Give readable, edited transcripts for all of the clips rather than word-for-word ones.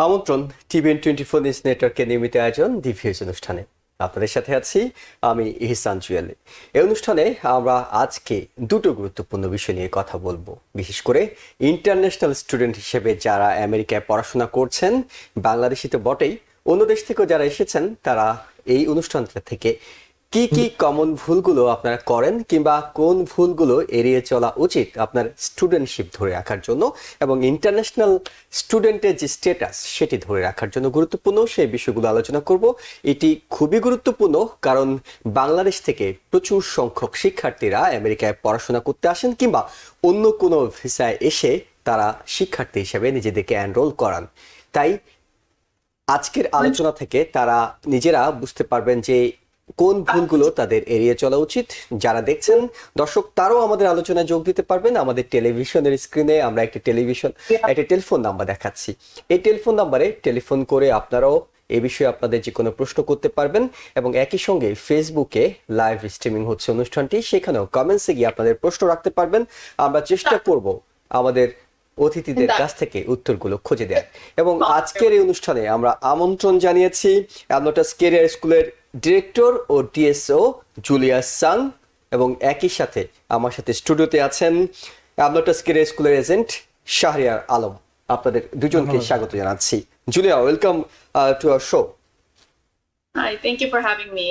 আমন্ত্রণ TVN24 news নেটওয়ার্কের নিয়মিত আয়োজন দি ভিউজ অনুষ্ঠানে। আপনাদের সাথে আছি আমি ইহসান জুয়েল। এই অনুষ্ঠানে আমরা আজকে দুটো গুরুত্বপূর্ণ বিষয় নিয়ে কথা বলবো, বিশেষ করে ইন্টারন্যাশনাল স্টুডেন্ট হিসেবে যারা আমেরিকায় পড়াশোনা করছেন, বাংলাদেশি তো বটেই, অন্য দেশ থেকেও যারা এসেছেন তারা এই অনুষ্ঠানটা থেকে কি কি কমন ভুলগুলো আপনারা করেন কিংবা কোন ভুলগুলো এড়িয়ে চলা উচিত আপনার স্টুডেন্টশিপ ধরে রাখার জন্য এবং ইন্টারন্যাশনাল স্টুডেন্টের যে স্ট্যাটাস সেটি ধরে রাখার জন্য গুরুত্বপূর্ণ সেই বিষয়গুলো আলোচনা করব। এটি খুবই গুরুত্বপূর্ণ কারণ বাংলাদেশ থেকে প্রচুর সংখ্যক শিক্ষার্থীরা আমেরিকায় পড়াশোনা করতে আসেন কিংবা অন্য কোনো ভিসায় এসে তারা শিক্ষার্থী হিসেবে নিজেদেরকে এনরোল করান। তাই আজকের আলোচনা থেকে তারা নিজেরা বুঝতে পারবেন যে কোন ভুলগুলো তাদের এড়িয়ে চলা উচিত। যারা দেখছেন দর্শক তারাও আমাদের আলোচনায় যোগ দিতে পারবেন। আমাদের টেলিভিশনের স্ক্রিনে আমরা একটা টেলিফোন নাম্বার দেখাচ্ছি। এই টেলিফোন নাম্বারে টেলিফোন করে আপনারাও এই বিষয়ে আপনাদের যে কোনো প্রশ্ন করতে পারবেন এবং একই সঙ্গে ফেসবুকে লাইভ স্ট্রিমিং হচ্ছে অনুষ্ঠানটি, সেখানেও কমেন্টসে গিয়ে আপনাদের প্রশ্ন রাখতে পারবেন। আমরা চেষ্টা করব আমাদের অতিথিদের কাছ থেকে উত্তরগুলো খুঁজে দেয়। এবং আজকের এই অনুষ্ঠানে আমরা আমন্ত্রণ জানিয়েছি অ্যামনোটাস ক্যারিয়ার স্কুলের ডিরেক্টর ও ডিএসও জুলিয়া সাং, এবং একই সাথে আমার সাথে স্টুডিওতে আছেন অ্যামনোটাস ক্যারিয়ার স্কুলের এজেন্ট শাহরিয়ার আলম। আপনাদের দুজনকে স্বাগত জানাচ্ছি। Julia, welcome to our show. Hi, thank you for having me.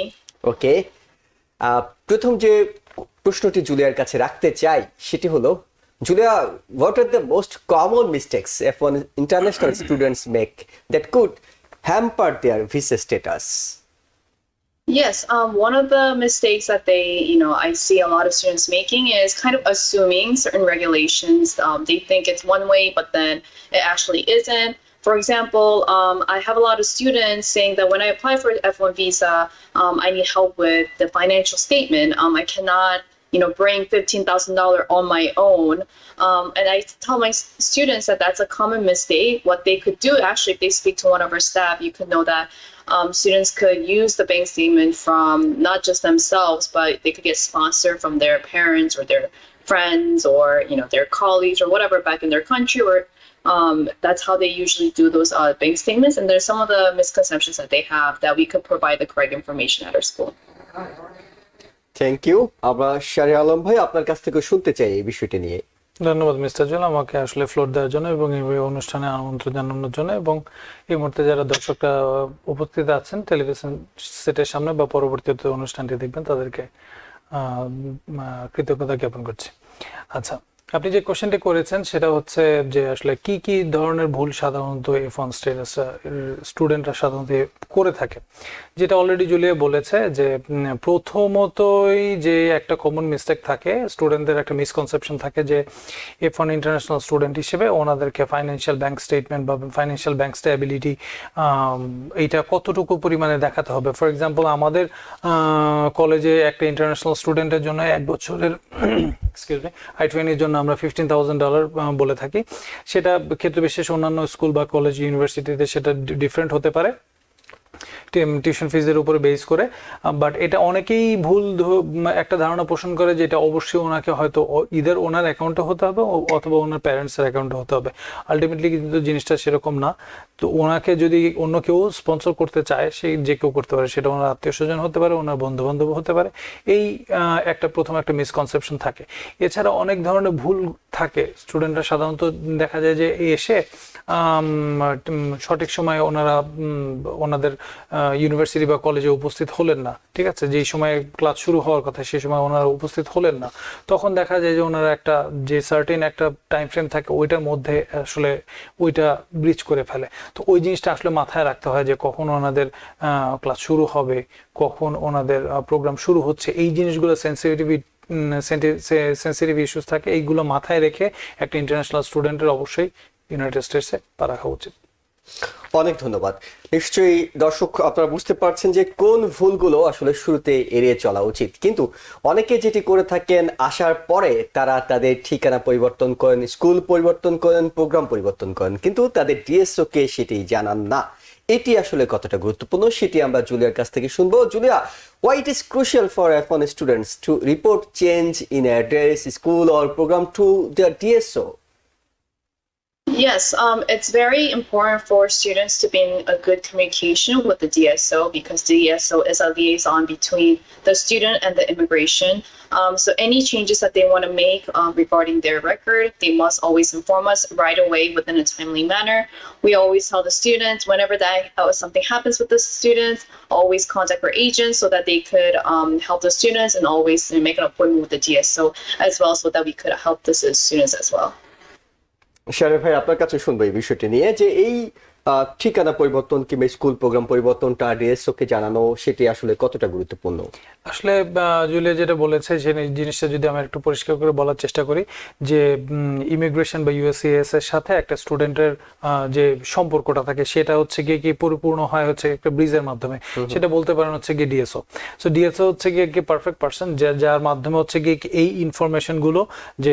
ওকে, প্রথম যে প্রশ্নটি জুলিয়ার কাছে রাখতে চাই সেটি হলো, Julia, what are the most common mistakes F1 international students make that could hamper their visa status? Yes, one of the mistakes that I see a lot of students making is kind of assuming certain regulations. They think it's one way, but then it actually isn't. For example, I have a lot of students saying that when I apply for F1 visa, I need help with the financial statement. I cannot bring $15,000 on my own. And I tell my students that that's a common mistake. What they could do, actually, if they speak to one of our staff, you could know that students could use the bank statement from not just themselves, but they could get sponsored from their parents or their friends or, their colleagues or whatever back in their country, or that's how they usually do those bank statements. And there's some of the misconceptions that they have that we could provide the correct information at our school. Thank you. আমরা শাহরিয়ার আলম ভাই আপনার কাছ থেকে শুনতে চাই এই বিষয়টি নিয়ে। ধন্যবাদ মিস্টার জুয়েল, আমাকে আসলে ফ্লোর দেওয়ার জন্য এবং এই অনুষ্ঠানে আমন্ত্রণ জানানোর জন্য, এবং এই মুহূর্তে যারা দর্শকরা উপস্থিত আছেন টেলিভিশন সেটের সামনে বা পরবর্তীতে অনুষ্ঠানটি দেখবেন তাদেরকে কৃতজ্ঞতা জ্ঞাপন করছি। আচ্ছা, আপনি যে কোশ্চেনটি করেছেন সেটা হচ্ছে যে আসলে কি কি ধরনের ভুল সাধারণত F1 স্টুডেন্টরা সাধারণত করে থাকে, যেটা অলরেডি জুলিয়া বলেছে যে প্রথমতই যে একটা কমন মিস্টেক থাকে, স্টুডেন্টদের একটা মিসকনসেপশন থাকে যে F1 ইন্টারন্যাশনাল স্টুডেন্ট হিসেবে ওনাদেরকে ফাইন্যান্সিয়াল ব্যাংক স্টেটমেন্ট বা ফাইন্যান্সিয়াল ব্যাংক স্টেবিলিটি এইটা কতটুকু পরিমাণে দেখাতে হবে। ফর এক্সাম্পল, আমাদের কলেজে একটা ইন্টারন্যাশনাল স্টুডেন্টের জন্য এক বছরের I-20 জন্য আমরা $15,000 বলে থাকি। সেটা ক্ষেত্রে বিশেষ অন্যান্য স্কুল বা কলেজ ইউনিভার্সিটিতে সেটা ডিফারেন্ট হতে পারে টিউশন ফিজের উপরে বেস করে, বাট এটা অনেকেই ভুল একটা ধারণা পোষণ করে যে এটা অবশ্যই ওনাকে হয়তো ইদার ওনার অ্যাকাউন্টে হতে হবে অথবা ওনার প্যারেন্টসের অ্যাকাউন্টে হতে হবে। আলটিমেটলি কিন্তু জিনিসটা সেরকম না। তো ওনাকে যদি অন্য কেউ স্পন্সর করতে চায়, সে যে কেউ করতে পারে, সেটা ওনার আত্মীয় স্বজন হতে পারে, ওনার বন্ধু বান্ধব হতে পারে। এই প্রথম একটা মিসকনসেপশন থাকে। এছাড়া অনেক ধরনের ভুল থাকে। স্টুডেন্টরা সাধারণত দেখা যায় যে এসে সঠিক সময়ে ওনাদের ইউনিভার্সিটি বা কলেজে উপস্থিত হলেন না, ঠিক আছে, যেই সময় ক্লাস শুরু হওয়ার কথা সেই সময় ওনারা উপস্থিত হলেন না। তখন দেখা যায় যে ওনারা একটা যে সার্টেন একটা টাইম ফ্রেম থাকে ওইটার মধ্যে আসলে ওইটা ব্রিচ করে ফেলে। তো ওই জিনিসটা আসলে মাথায় রাখতে হয় যে কখন ওনাদের ক্লাস শুরু হবে, কখন ওনাদের প্রোগ্রাম শুরু হচ্ছে। এই জিনিসগুলো সেন্সিটিভ ইস্যুস থাকে, এইগুলো মাথায় রেখে একটা ইন্টারন্যাশনাল স্টুডেন্টের অবশ্যই ইউনাইটেড স্টেটসে পা রাখা উচিত। অনেক ধন্যবাদ। নিশ্চয়ই দর্শক আপনারা বুঝতে পারছেন যে কোন ভুলগুলো আসলে শুরুতে এড়িয়ে চলা উচিত, কিন্তু অনেকে যেটি করে থাকেন আসার পরে তারা তাদের ঠিকানা পরিবর্তন করেন, স্কুল পরিবর্তন করেন, প্রোগ্রাম পরিবর্তন করেন, কিন্তু তাদের ডিএসও কে সেটি জানান না। এটি আসলে কতটা গুরুত্বপূর্ণ সেটি আমরা জুলিয়ার কাছ থেকে শুনবো। Julia, why it is crucial for F1 students to report change in address, school or program to their DSO? Yes, it's very important for students to be in a good communication with the DSO because the DSO is a liaison between the student and the immigration. So any changes that they want to make regarding their record, they must always inform us right away within a timely manner. We always tell the students whenever something happens with the students, always contact our agents so that they could help the students and always make an appointment with the DSO as well so that we could help the students as well. Sharef ভাই, আপনার কাছে শুনবো এই বিষয়টি নিয়ে যে এই ঠিকানা পরিবর্তন কিংবা স্কুল প্রোগ্রাম পরিবর্তনটা ডিএসও কে জানানো সেটি আসলে কতটা গুরুত্বপূর্ণ? আসলে জুলিয়া যেটা বলেছে সেই জিনিসটা যদি আমি একটু পরিষ্কার করে বলার চেষ্টা করি যে ইমিগ্রেশন বা ইউএসসিএস এর সাথে একটা স্টুডেন্টের যে সম্পর্কটা থাকে সেটা হচ্ছে গিয়ে কি পরিপূর্ণ হয় হচ্ছে একটা ব্রিজের মাধ্যমে, সেটা বলতে পারেন হচ্ছে গিয়ে ডিএসও। সো ডিএসও হচ্ছে গিয়ে কি পারফেক্ট পারসন যার মাধ্যমে হচ্ছে গিয়ে এই ইনফরমেশন গুলো যে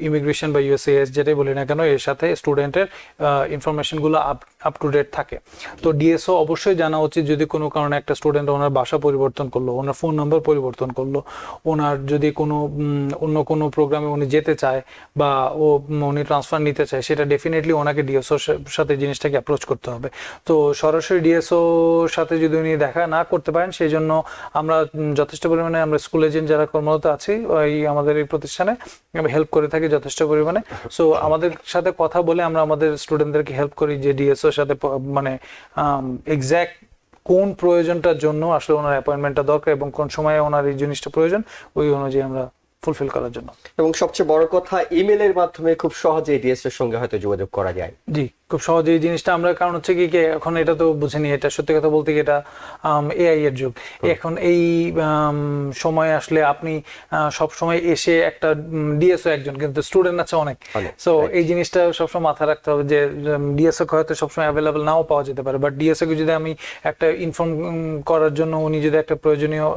ইমিগ্রেশন বা ইউএসসিএস যেটাই বলি না কেন এর সাথে স্টুডেন্টের ইনফরমেশন গুলো আপ টু ডেট থাকে। তো ডিএসও অবশ্যই জানা উচিত যদি কোনো কারণে একটা স্টুডেন্ট ওনার বাসা পরিবর্তন করলো, ওনার ফোন নাম্বার পরিবর্তন করলো, ওনার যদি কোনো অন্য কোনো প্রোগ্রামে উনি যেতে চায় বা উনি ট্রান্সফার নিতে চায় সেটা ডেফিনেটলি ওনাকে ডিএসওর সাথে জিনিসটাকে অ্যাপ্রোচ করতে হবে। তো সরাসরি ডিএসওর সাথে যদি উনি দেখা না করতে পারেন সেই জন্য আমরা যথেষ্ট পরিমাণে আমরা স্কুল এজেন্ট যারা কর্মরত আছি আমাদের এই প্রতিষ্ঠানে হেল্প করে থাকি যথেষ্ট পরিমাণে। সো আমাদের সাথে কথা বলে আমরা আমাদের স্টুডেন্টদেরকে হেল্প করি যে ডিএসওর সাথে মানে এক্স্যাক্ট কোন প্রয়োজনটার জন্য আসলে ওনার অ্যাপয়েন্টমেন্টটা দরকার এবং কোন সময়ে ওনার এই জিনিসটা প্রয়োজন ওই অনুযায়ী আমরা ফুলফিল করার জন্য। এবং সবচেয়ে বড় কথা ইমেলের মাধ্যমে খুব সহজেই ডিএসও এর সঙ্গে হয়তো যোগাযোগ করা যায়। জি, খুব সহজে এই জিনিসটা আমরা, কারণ হচ্ছে কি এখন এটা তো বুঝিনি, এটা সত্যি কথা বলতে কি এটা এআই এর যুগ। এখন এই সময় আসলে আপনি সব সময় এসে একটা ডিএসও একজন কিন্তু স্টুডেন্ট আছে অনেক, সো এই জিনিসটা সবসময় মাথায় রাখতে হবে যে ডিএসও হয়তো সবসময় অ্যাভেলেবল নাও পাওয়া যেতে পারে, বাট ডিএসও কে যদি আমি একটা ইনফর্ম করার জন্য উনি যদি একটা প্রয়োজনীয়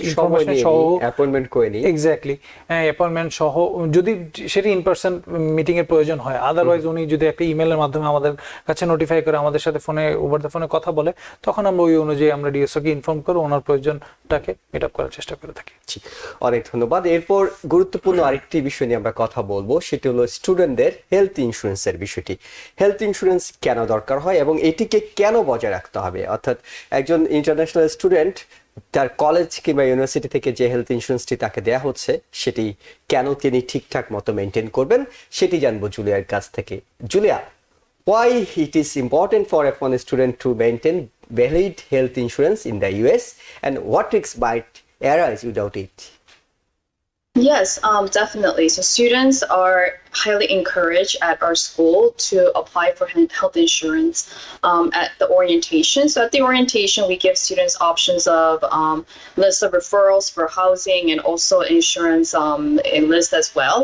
ইনফরমেশন সহ অ্যাপয়েন্টমেন্ট করে নিই, এক্স্যাক্টলি অ্যাপয়েন্টমেন্ট সহ যদি সেটা ইন পার্সন মিটিং এর প্রয়োজন হয়, আদারওয়াইজ উনি যদি একটা ইমেলের মাধ্যমে আমাদের কাছে নোটিফাই করে আমাদের সাথে ফোনে ওভার দ্য ফোনে কথা বলে তখন আমরা ওই অনুযায়ী আমরা ডিএসও কে ইনফর্ম করে ওনার প্রয়োজনটাকে মিট আপ করার চেষ্টা করে থাকি। অনেক ধন্যবাদ। এরপর গুরুত্বপূর্ণ আরেকটি বিষয় নিয়ে আমরা কথা বলবো, সেটি হলো স্টুডেন্টদের হেলথ ইন্স্যুরেন্সের বিষয়টি। হেলথ ইন্স্যুরেন্স কেন দরকার হয় এবং এটিকে কেন বজায় রাখতে হবে, অর্থাৎ একজন ইন্টারন্যাশনাল স্টুডেন্ট তার কলেজ কিংবা ইউনিভার্সিটি থেকে যে হেলথ ইন্স্যুরেন্সটি তাকে দেয়া হচ্ছে সেটি কেন তিনি ঠিকঠাক মতো মেনটেন করবেন সেটি জানবো জুলিয়ার কাছ থেকে। Julia, why it is important for a foreign student to maintain valid health insurance in the US and what risks might arise without it? Yes, definitely. So students are highly encouraged at our school to apply for health insurance at the orientation. So at the orientation, we give students options of list of referrals for housing and also insurance a list as well.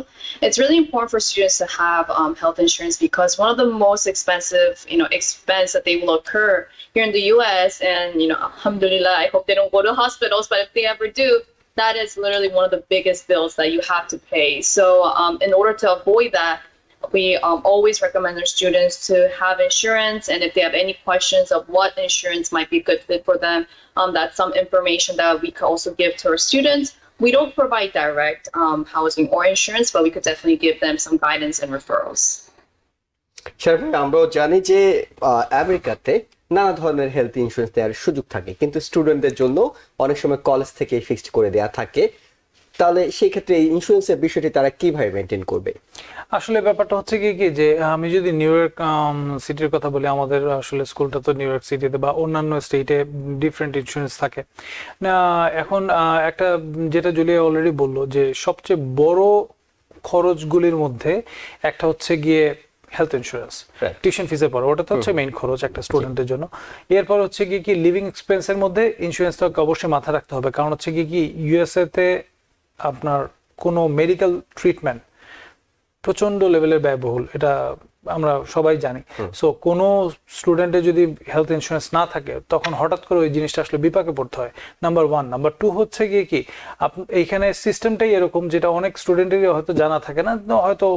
It's really important for students to have health insurance because one of the most expensive, expense that they will occur here in the U.S. and alhamdulillah, I hope they don't go to hospitals, but if they ever do, that is literally one of the biggest bills that you have to pay. So in order to avoid that, we always recommend our students to have insurance. And if they have any questions of what insurance might be a good fit for them, that's some information that we can also give to our students. We don't provide direct housing or insurance, but we could definitely give them some guidance and referrals. Sir, আমরাও জানি যে আমেরিকাতে নানা ধরনের health insurance দেওয়ার সুযোগ থাকে, কিন্তু স্টুডেন্টদের জন্য অনেক সময় কলেজ থেকে ফিক্সড করে দেওয়া থাকে। তাহলে সেই ক্ষেত্রে এই ইন্স্যুরেন্সের বিষয়টি তারা কিভাবে মেনটেন করবে? আসলে ব্যাপারটা হচ্ছে কি যে আমি যদি নিউ ইয়র্ক সিটির কথা বলি, আমাদের আসলে স্কুলটা তো নিউ ইয়র্ক সিটিতে বা অন্যান্য স্টেটে ডিফারেন্ট ইন্স্যুরেন্স থাকে না। এখন একটা যেটা জুলিয়া অলরেডি বললো যে সবচেয়ে বড় খরচগুলির মধ্যে একটা হচ্ছে গিয়ে হেলথ ইন্স্যুরেন্স, টিউশন ফিসের পর ওটা তো হচ্ছে মেইন খরচ একটা স্টুডেন্টের জন্য। এরপর হচ্ছে কি লিভিং এক্সপেন্সের মধ্যে ইন্স্যুরেন্সটাকে অবশ্যই মাথায় রাখতে হবে, কারণ হচ্ছে কি ইউএসএ তে আপনার কোনো মেডিকেল ট্রিটমেন্ট প্রচন্ড লেভেলের ব্যয়বহুল, এটা আমরা সবাই জানি। সো কোনো স্টুডেন্টের যদি হেলথ ইন্স্যুরেন্স না থাকে তখন হঠাৎ করে ওই জিনিসটা আসলে বিপাকে পড়তে হয়, নাম্বার ওয়ান। নাম্বার টু হচ্ছে গিয়ে কি এইখানে সিস্টেমটাই এরকম যেটা অনেক স্টুডেন্টেরই হয়তো জানা থাকে না, হয়তো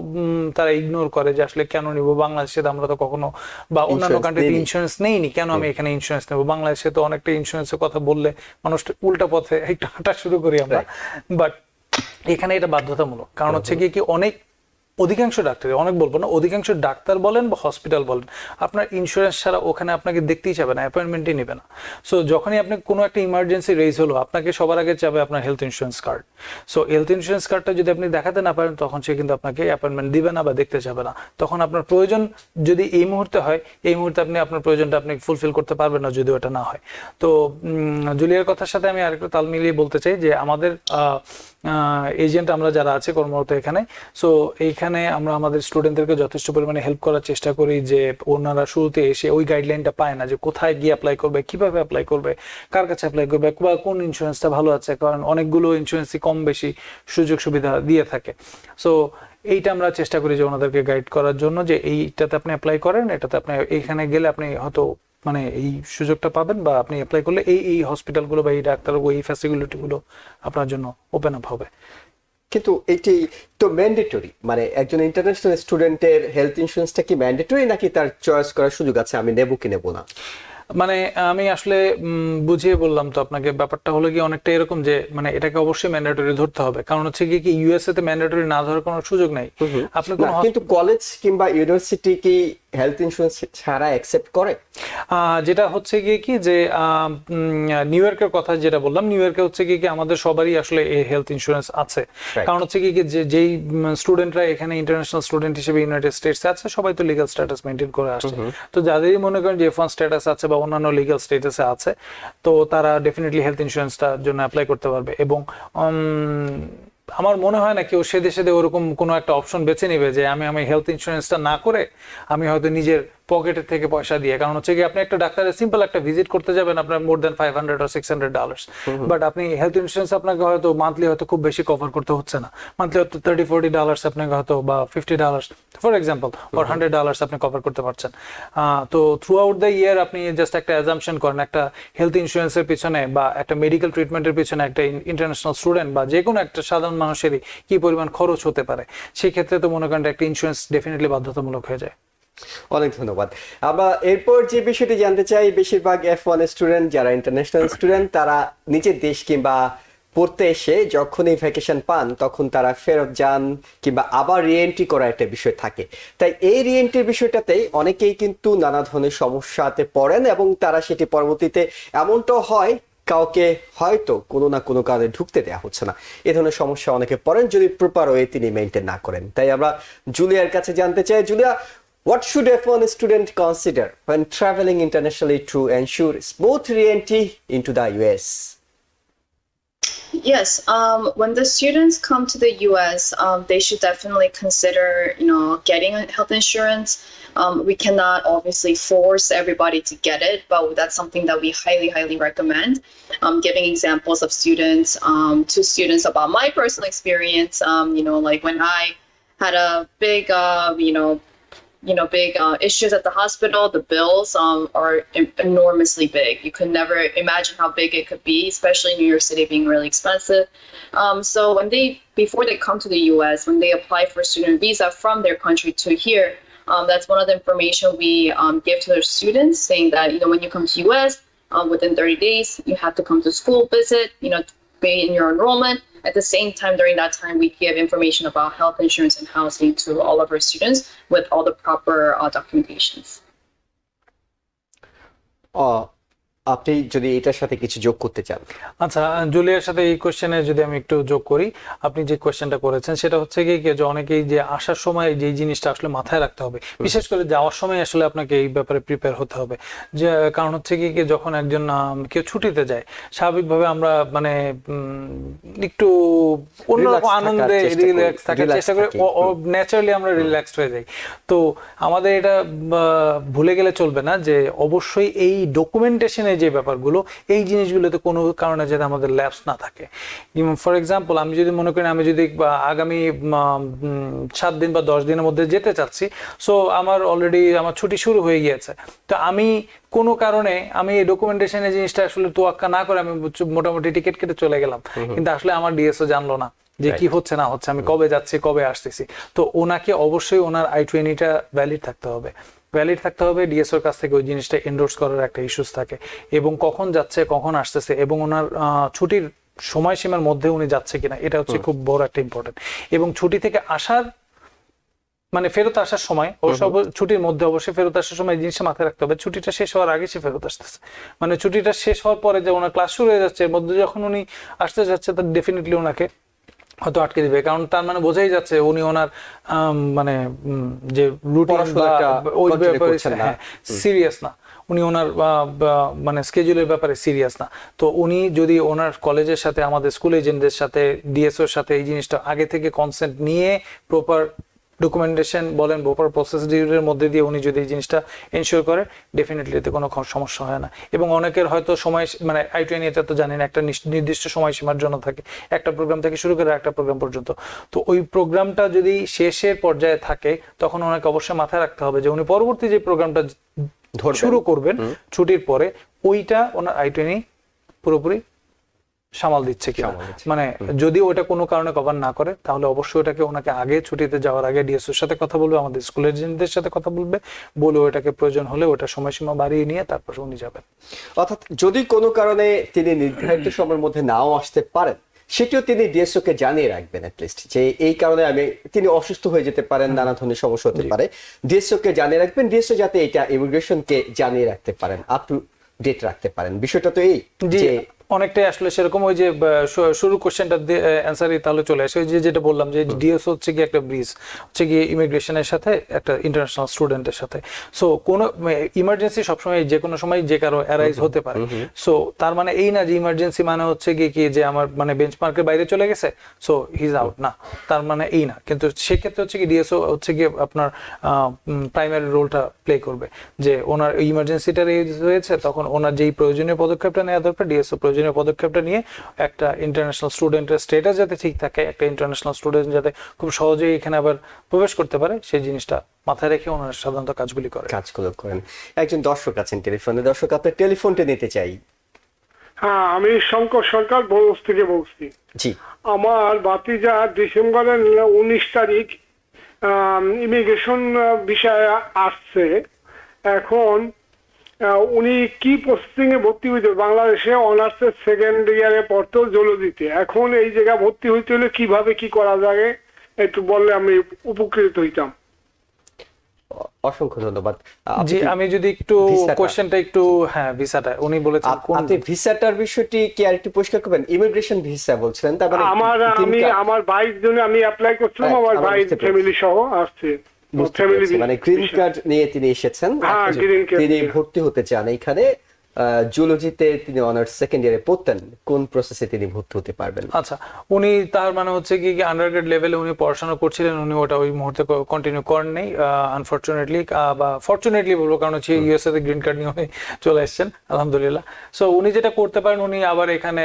তারা ইগনোর করে যে আসলে কেন নিব, বাংলাদেশে আমরা তো কখনো বা অন্যান্য কান্ট্রিতে ইন্স্যুরেন্স নেইনি, কেন আমি এখানে ইন্স্যুরেন্স নেবো। বাংলাদেশে তো অনেকটা ইন্স্যুরেন্সের কথা বললে মানুষ উল্টা পথে একটু হাঁটা শুরু করি আমরা, বাট এখানে এটা বাধ্যতামূলক, কারণ হচ্ছে কি অনেক অধিকাংশ ডাক্তার, অনেক বলবো না, অধিকাংশ ডাক্তার বলেন বা হসপিটাল বলেন, আপনার ইন্স্যুরেন্স ছাড়া ওখানে আপনাকে দেখতেই যাবে না, অ্যাপয়েন্টমেন্টই নেবে না। সো যখনই আপনি কোনো একটা ইমার্জেন্সি রেজ হলো, আপনাকে সবার আগে চাবে আপনার health insurance card. So health insurance কার্ডটা যদি আপনি দেখাতে না পারেন, তখন সে কিন্তু আপনাকে অ্যাপয়েন্টমেন্ট দিবে না বা দেখতে যাবে না। তখন আপনার প্রয়োজন যদি এই মুহূর্তে হয়, এই মুহূর্তে আপনি আপনার প্রয়োজনটা আপনি ফুলফিল করতে পারবেন না যদি ওটা না হয়। তো জুলিয়ার কথার সাথে আমি আরেকটু তাল মিলিয়ে বলতে চাই যে আমাদের এজেন্ট আমরা যারা আছে কর্মরত এখানে, সো এইখানে আমরা আমাদের স্টুডেন্টদেরকে যথেষ্ট পরিমাণে হেল্প করার চেষ্টা করি, যে ওনারা শুরুতে এসে ওই গাইডলাইনটা পায় না যে কোথায় গিয়ে অ্যাপ্লাই করবে, কিভাবে অ্যাপ্লাই করবে, কার কাছে অ্যাপ্লাই করবে, বা কোন ইন্স্যুরেন্সটা ভালো আছে, কারণ অনেকগুলো ইন্স্যুরেন্সই কম বেশি সুযোগ সুবিধা দিয়ে থাকে। সো এইটা আমরা চেষ্টা করি যে ওনাদেরকে গাইড করার জন্য, যে এইটাতে আপনি অ্যাপ্লাই করেন, এটাতে আপনি এইখানে গেলে আপনি হয়তো মানে এই সুযোগটা পাবেন, বা আপনি অ্যাপ্লাই করলে এই হসপিটালগুলো বা এই ডাক্তার এই ফ্যাসিলিটিগুলো আপনার জন্য ওপেন আপ হবে। কিন্তু এটি তো ম্যান্ডেটরি, মানে একজন ইন্টারন্যাশনাল স্টুডেন্টের হেলথ ইন্স্যুরেন্সটা কি ম্যান্ডেটরি, নাকি তার চয়েস করার সুযোগ আছে আমি নেব কি নেব না? মানে আমি আসলে বুঝিয়ে বললাম তো আপনাকে, ব্যাপারটা হলো কি অনেকটা এরকম যে মানে এটাকে অবশ্যই ম্যান্ডেটরি ধরতে হবে, কারণ হচ্ছে কি ইউএসএ তে ম্যান্ডেটরি না ধরার কোনো সুযোগ নাই। আপনি না, কিন্তু কলেজ কিংবা ইউনিভার্সিটি কি হেলথ ইন্স্যুরেন্স ছাড়া অ্যাকসেপ্ট করে? যেটা হচ্ছে গিয়ে কি যে নিউ ইয়র্কের কথা যেটা বললাম, নিউ ইয়র্কে হচ্ছে কি আমাদের সবারই আসলে হেলথ ইন্স্যুরেন্স আছে। কারণ হচ্ছে কি যে যেই স্টুডেন্টরা এখানে ইন্টারন্যাশনাল স্টুডেন্ট হিসেবে ইউনাইটেড স্টেটস আছে, সবাই তো লিগ্যাল স্ট্যাটাস মেনটেন করে আসছে। তো যাদেরই মনে করেন যে F1 স্ট্যাটাস আছে বা অন্যান্য লিগ্যাল স্ট্যাটাসে আছে, তো তারা ডেফিনেটলি হেলথ ইন্স্যুরেন্সটার জন্য অ্যাপ্লাই করতে পারবে। এবং আমার মনে হয় না কেউ সেদে সেদে ওরকম কোনো একটা অপশন বেছে নেবে যে আমি হেলথ ইন্স্যুরেন্সটা না করে আমি হয়তো নিজের পকেটের থেকে পয়সা দিয়ে, কারণ হচ্ছে কি আপনি একটা ডাক্তারের সিম্পল একটা ভিজিট করতে যাবেন, আপনার মোর দ্যান $500 or $600, বাট আপনি হেলথ ইন্স্যুরেন্স আপনাকে হয়তো মান্থলি হয়তো খুব বেশি কভার করতে হচ্ছে না, মান্থলি হয়তো $30-40 আপনাকে হয়তো, বা $50 ফর এক্সাম্পল, or $100 আপনি কভার করতে পারছেন। তো থ্রু আউট দ্য ইয়ার আপনি জাস্ট একটা অ্যাজাম্পশন করেন, একটা হেলথ ইন্স্যুরেন্সের পিছনে বা একটা মেডিকেল ট্রিটমেন্টের পিছনে একটা ইন্টারন্যাশনাল স্টুডেন্ট বা যে কোনো একটা সাধারণ মানুষেরই কি পরিমাণ খরচ হতে পারে, সেই ক্ষেত্রে তো মনে করেন একটা ইন্স্যুরেন্স ডেফিনেটলি বাধ্যতামূলক হয়ে যায়। অনেক ধন্যবাদ। আমরা এরপর যে বিষয়টি জানতে চাই, বেশিরভাগ F1 স্টুডেন্ট যারা ইন্টারন্যাশনাল স্টুডেন্ট, তারা নিজের দেশ কিংবা পড়তে এসে যখনই ভ্যাকেশন পান তখন তারা ফেরত যান কিংবা আবার রিএন্ট্রি করার একটা বিষয় থাকে। তাই এই রিএন্ট্রির বিষয়টাতেই অনেকেই কিন্তু নানা ধরনের সমস্যাতে পড়েন, এবং তারা সেটি পরবর্তীতে এমনটাও হয় কাউকে হয়তো কোনো না কোনো কারণে ঢুকতে দেওয়া হচ্ছে না। এ ধরনের সমস্যা অনেকে পড়েন যদি প্রপার ওয়ে তিনি মেনটেন না করেন। তাই আমরা জুলিয়ার কাছে জানতে চাই, Julia, what should F1 student consider when traveling internationally to ensure smooth re-entry into the US? Yes, when the students come to the U.S., they should definitely consider, getting a health insurance. We cannot obviously force everybody to get it, but that's something that we highly, highly recommend. Giving examples of students, to students about my personal experience, like when I had a big, big issues at the hospital, the bills are enormously big. You could never imagine how big it could be, especially New York City being really expensive. So before they come to the US, when they apply for a student visa from their country to here, that's one of the information we give to their students, saying that, when you come to US, within 30 days, you have to come to school visit, pay in your enrollment. At the same time, during that time, we give information about health insurance and housing to all of our students with all the proper documentations. আপনি যদি এটার সাথে কিছু যোগ করতে চান। আচ্ছা, জুলিয়ার সাথে এই কোশ্চেনে যদি আমি একটু যোগ করি, আপনি যে কোশ্চেনটা করেছেন সেটা হচ্ছে কি যে অনেকেই যে আসার সময় যে জিনিসটা আসলে মাথায় রাখতে হবে, বিশেষ করে যাওয়ার সময় আসলে আপনাকে এই ব্যাপারে প্রিপেয়ার হতে হবে। যে কারণ হচ্ছে কি যখন একজন কেউ ছুটিতে যায়, স্বাভাবিকভাবে আমরা মানে একটু অন্যরকম আনন্দে রিল্যাক্স থাকার চেষ্টা করি, ন্যাচারালি আমরা রিল্যাক্সড হয়ে যাই। তো আমাদের এটা ভুলে গেলে চলবে না যে অবশ্যই এই ডকুমেন্টেশনে যে ব্যাপারগুলো, এই জিনিসগুলোতে কোনো কারণে যাতে আমাদের ল্যাপস না থাকে। ফর এক্সাম্পল, আমি যদি মনে করি আমি যদি আগামী 7 দিন বা 10 দিনের মধ্যে যেতে চাচ্ছি, সো আমার অলরেডি আমার ছুটি শুরু হয়ে গিয়েছে, তো আমি কোনো কারণে আমি এই ডকুমেন্টেশনের জিনিসটা আসলে তোয়াক্কা না করে আমি মোটামুটি টিকিট কেটে চলে গেলাম, কিন্তু আসলে আমার ডিএসও জানলো না যে কি হচ্ছে না হচ্ছে, আমি কবে যাচ্ছি কবে আসতেছি। তো ওনাকে অবশ্যই ওনার I-20টা ভ্যালিড থাকতে হবে, ডিএসওর কাছ থেকে ওই জিনিসটা এন্ডোর্স করার একটা ইস্যুস থাকে, এবং কখন যাচ্ছে কখন আসতেছে এবং ওনার ছুটির সময়সীমার মধ্যে উনি যাচ্ছে কিনা, এটা হচ্ছে খুব বড় একটা ইম্পর্টেন্ট। এবং ছুটি থেকে আসার মানে ফেরত আসার সময় ও সব ছুটির মধ্যে অবশ্যই ফেরত আসার সময় এই জিনিসটা মাথায় রাখতে হবে, ছুটিটা শেষ হওয়ার আগে সে ফেরত আসতেছে। মানে ছুটিটা শেষ হওয়ার পরে যে ওনার ক্লাস শুরু হয়ে যাচ্ছে এর মধ্যে যখন উনি আসতে যাচ্ছে, তার ডেফিনেটলি ওনাকে হয়তো আটকে দিবে, কারণ তার মানে বোঝাই যাচ্ছে উনি ওনার মানে যে রুটিন পড়াশোনাটা ওই continue ব্যাপারে করছেন না। সিরিয়াস না, উনি ওনার মানে স্কেজুলের ব্যাপারে সিরিয়াস না। তো উনি যদি ওনার কলেজের সাথে, আমাদের স্কুল এজেন্টদের সাথে, ডিএসওর সাথে এই জিনিসটা আগে থেকে কনসেন্ট নিয়ে প্রপার ডকুমেন্টেশন বলেন, প্রপার প্রসেসিডিউরের মধ্যে দিয়ে উনি যদি এই জিনিসটা এনশিওর করে, ডেফিনেটলি এতে কোনো সমস্যা হয় না। এবং অনেকের হয়তো সময়, মানে I-20 এটা তো জানেন একটা নির্দিষ্ট সময়সীমার জন্য থাকে, একটা প্রোগ্রাম থেকে শুরু করে একটা প্রোগ্রাম পর্যন্ত। তো ওই প্রোগ্রামটা যদি শেষের পর্যায়ে থাকে, তখন ওনাকে অবশ্যই মাথায় রাখতে হবে যে উনি পরবর্তী যে প্রোগ্রামটা শুরু করবেন ছুটির পরে, ওইটা ওনার I-20 পুরোপুরি সামাল দিচ্ছে কিনা। মানে যদি ওটা কোনো কারণে কভার না করে, তাহলে অবশ্যই ওটাকে ওনাকে আগে ছুটিতে যাওয়ার আগে ডিএসওর সাথে কথা বলবে, আমাদের স্কুলের এজেন্টদের সাথে কথা বলবে, বলে ওটাকে প্রয়োজন হলে ওটা সময়সীমা বাড়িয়ে নিয়ে তারপর উনি যাবেন। অর্থাৎ যদি কোনো কারণে তিনি নির্ধারিত সময়ের মধ্যে নাও আসতে পারেন, সেটিও তিনি ডিএসও কে জানিয়ে রাখবেন অ্যাটলিস্ট, যে এই কারণে তিনি অসুস্থ হয়ে যেতে পারেন, নানা ধরনের সমস্যা হতে পারে, ডিএসও কে জানিয়ে রাখবেন, ডিএসও যাতে এটা ইমিগ্রেশনকে জানিয়ে রাখতে পারেন, আপ টু ডেট রাখতে পারেন। বিষয়টা তো এই যে অনেকটাই আসলে সেরকম, ওই যে শুরু কোশ্চেনটা অ্যান্সারই তাহলে চলে আসে, ওই যে যেটা বললাম যে ডিএসও হচ্ছে কি একটা ব্রিজ, হচ্ছে কি ইমিগ্রেশনের সাথে একটা ইন্টারন্যাশনাল স্টুডেন্টের সাথে। সো কোনো ইমার্জেন্সি সবসময় যে কোনো সময় যে কারো অ্যারাইজ হতে পারে। সো তার মানে এই না যে ইমার্জেন্সি মানে হচ্ছে কি যে আমার মানে বেঞ্চমার্কের বাইরে চলে গেছে, সো হিজ আউট, না, তার মানে এই না। কিন্তু সেক্ষেত্রে হচ্ছে কি ডিএসও হচ্ছে কি আপনার প্রাইমারি রোলটা প্লে করবে, যে ওনার ইমার্জেন্সিটা হয়েছে, তখন ওনার যেই প্রয়োজনীয় পদক্ষেপটা নেওয়া দরকার, ডিএসও প্রয়োজনীয় পদক্ষেপটা নিয়ে একটা ইন্টারন্যাশনাল স্টুডেন্টের স্ট্যাটাস যাতে ঠিক থাকে, একটা ইন্টারন্যাশনাল স্টুডেন্ট যাতে খুব সহজেই এখানে আবার প্রবেশ করতে পারে, সেই জিনিসটা মাথায় রেখে ওনারা সাধারণত কাজগুলো করেন। একজন দর্শক আছেন টেলিফোনে। দর্শক, আপনার টেলিফোনটা নিতে চাই। হ্যাঁ, আমি শঙ্কর সরকার বরুস থেকে বলছি। জি। আমার ভাতিজা ডিসেম্বরের 19 তারিখ ইমিগ্রেশন বিষয়ে আসছে। এখন উনি কি প্রসেসিং এ ভর্তি হইতে, বাংলাদেশে অনার্সের সেকেন্ড ইয়ারে পড়তো জুলজিতে, এখন এই জায়গায় ভর্তি হইতে হলে কিভাবে কি করা যায় একটু বললে আমি উপকৃত হইতাম। অসংখ্য ধন্যবাদ। জি, আমি যদি একটু কোশ্চেনটা একটু, হ্যাঁ ভিসাটা উনি বলেছেন, আপনি ভিসাটার বিষয়টি কি আরেকটু পরিষ্কার করবেন? ইমিগ্রেশন ভিসা বলছিলেন, তার মানে আমার ভাইয়ের জন্য আমি অ্যাপ্লাই করছিলাম, আমার ভাই ফ্যামিলি সহ আসছে, মানে গ্রিন কার্ড নিয়ে তিনি এসেছেন, তিনি ভর্তি হতে চান এইখানে। জুলজিতে তিনি অনার্স সেকেন্ড ইয়ারে পড়তেন, কোন প্রসেসে তিনি ভর্তি হতে পারবেন? আচ্ছা, উনি তার মানে হচ্ছে কি আন্ডারগ্রেড লেভেলে উনি পড়াশোনা করছিলেন, উনি ওটা ওই মুহূর্তে কন্টিনিউ করেন নাই আনফরচুনেটলি, বা ফরচুনেটলি বলবো, কারণ হচ্ছে ইউএসএ তে গ্রিন কার্ড নিয়ে উনি চলে এসেছেন আলহামদুলিল্লাহ। সো উনি যেটা করতে পারেন, উনি আবার এখানে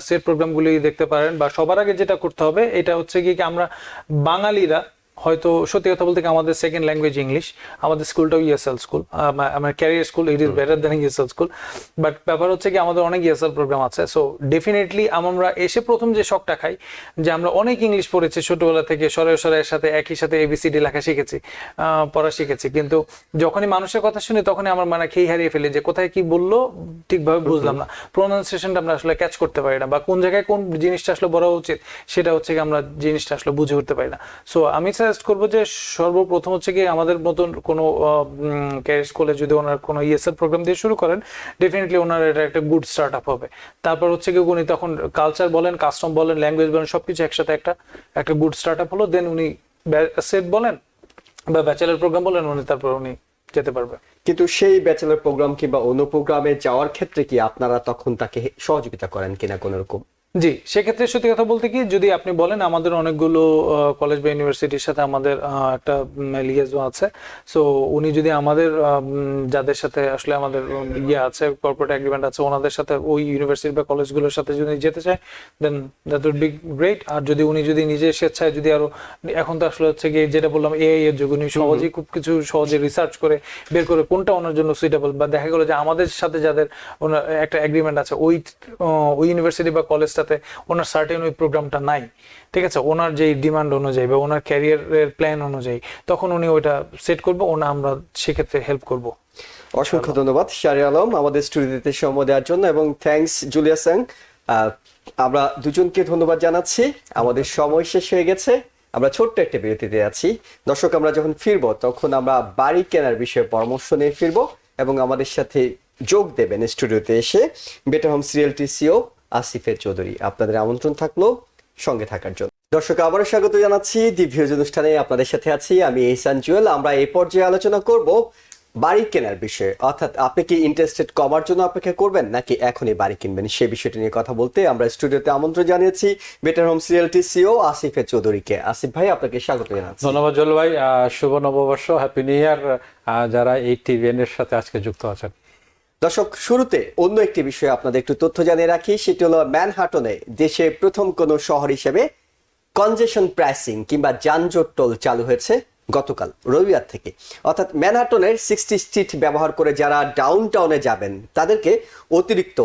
সেট প্রোগ্রামগুলি দেখতে পারেন, বা সবার আগে যেটা করতে হবে এটা হচ্ছে কি আমরা বাঙালিরা হয়তো সত্যি কথা বলতে আমাদের সেকেন্ড ল্যাঙ্গুয়েজ ইংলিশ, আমাদের স্কুলটাও ইএসএল স্কুল, আমার career school, it is better then ESL school, but ব্যাপার হচ্ছে কি আমাদের অনেক ইএসএল প্রোগ্রাম আছে। সো ডেফিনেটলি আমরা এসে প্রথম যে শখটা খাই, যে আমরা অনেক ইংলিশ পড়েছি ছোটবেলা থেকে, সরের সাথে একই সাথে এবিসিডি লেখা শিখেছি, পড়া শিখেছি, কিন্তু যখনই মানুষের কথা শুনি তখনই আমার মানে খেই হারিয়ে ফেলি, যে কোথায় কি বললো ঠিকভাবে বুঝলাম না, প্রোনাউন্সিয়েশনটা আমরা আসলে ক্যাচ করতে পারি না, বা কোন জায়গায় কোন জিনিসটা আসলে বলা উচিত সেটা হচ্ছে কি আমরা জিনিসটা আসলে বুঝে উঠতে পারি না। সো আমি সাজেস্ট করবো যে সর্বপ্রথম হচ্ছে কি আমাদের মতন কোনো ক্যারিয়ার স্কুলে যদি ওনার কোনো ইএসএল প্রোগ্রাম দিয়ে শুরু করেন, ডেফিনেটলি ওনার এটা একটা গুড স্টার্ট আপ হবে। তারপর হচ্ছে কি উনি তখন কালচার বলেন, কাস্টম বলেন, ল্যাঙ্গুয়েজ বলেন, সবকিছু একসাথে একটা গুড স্টার্ট আপ হলো, দেন উনি সেট বলেন বা ব্যাচেলার প্রোগ্রাম বলেন, উনি তারপর উনি যেতে পারবে। কিন্তু সেই ব্যাচেলার প্রোগ্রাম কিংবা অন্য প্রোগ্রামে যাওয়ার ক্ষেত্রে কি আপনারা তখন তাকে সহযোগিতা করেন কিনা কোনো রকম? জি, সেক্ষেত্রে সত্যি কথা বলতে কি, যদি আপনি বলেন, আমাদের অনেকগুলো কলেজ বা ইউনিভার্সিটির সাথে আমাদের একটা লিয়াজও আছে। সো উনি যদি আমাদের যাদের সাথে আসলে আমাদের আছে, কর্পোরেট এগ্রিমেন্ট আছে, ওনাদের সাথে ওই ইউনিভার্সিটি বা কলেজগুলোর সাথে যদি যেতে চায়, দেন দ্যাট উড বি গ্রেট। আর যদি উনি নিজে স্বেচ্ছায় যদি আরো, এখন তো আসলে হচ্ছে কি যেটা বললাম এআই এর যুগ, উনি সহজেই খুব কিছু সহজে রিসার্চ করে বের করে কোনটা ওনার জন্য সুইটেবল, বা দেখা গেলো যে আমাদের সাথে যাদের ওনার একটা এগ্রিমেন্ট আছে, ওই ইউনিভার্সিটি বা কলেজটা ওনার সার্টেন ওই প্রোগ্রামটা নাই, ঠিক আছে, ওনার যে ডিমান্ড অনুযায়ী বা ওনার ক্যারিয়ারের প্ল্যান অনুযায়ী, তখন উনি ওইটা সেট করবো, আমরা সেক্ষেত্রে হেল্প করব। অসংখ্য ধন্যবাদ শাহরি আলম আমাদের স্টুডিওতে সময় দেওয়ার জন্য, এবং থ্যাঙ্কস জুলিয়া স্যাং। আমরা দুজনকে ধন্যবাদ জানাচ্ছি। আমাদের সময় শেষ হয়ে গেছে। আমরা ছোট্ট একটা বিরতিতে আছি। দর্শক, আমরা যখন ফিরবো তখন আমরা বাড়ি কেনার বিষয়ে পরামর্শ নিয়ে ফিরবো এবং আমাদের সাথে যোগ দেবেন স্টুডিওতে এসে Better Homes Realty CEO Asif Chowdhury. আপনাদের আমন্ত্রণ থাকলো সঙ্গে থাকার জন্য। দর্শক, আবারও স্বাগত জানাচ্ছি দি ভিউজ অনুষ্ঠানে। আপনাদের সাথে আছি আমি ইহসান জুয়েল। আমরা এই পর্যায়ে আলোচনা করব বাড়ি কেনার বিষয়ে, অর্থাৎ আপনি কি ইন্টারেস্ট রেট কমার জন্য অপেক্ষা করবেন নাকি এখনই বাড়ি কিনবেন, সে বিষয়টি নিয়ে কথা বলতে আমরা স্টুডিওতে আমন্ত্রণ জানিয়েছি Better Homes Realty CEO Asif চৌধুরীকে। আসিফ ভাই, আপনাকে স্বাগত জানাচ্ছি। ধন্যবাদ জল ভাই, শুভ নববর্ষ, হ্যাপি নিউ ইয়ার যারা এই টিভিএন এর সাথে আজকে যুক্ত আছেন। দর্শক, শুরুতে অন্য একটি বিষয়ে আপনাদের একটু তথ্য জানিয়ে রাখি। সেটি হলো ম্যানহাটনে দেশে প্রথম কোনো শহর হিসেবে কনজেশন প্রাইসিং কিংবা যানজট টোল চালু হয়েছে গতকাল রবিবার থেকে। অর্থাৎ ম্যানহাটনের 60 স্ট্রিট ব্যবহার করে যারা ডাউন টাউনে যাবেন তাদেরকে অতিরিক্ত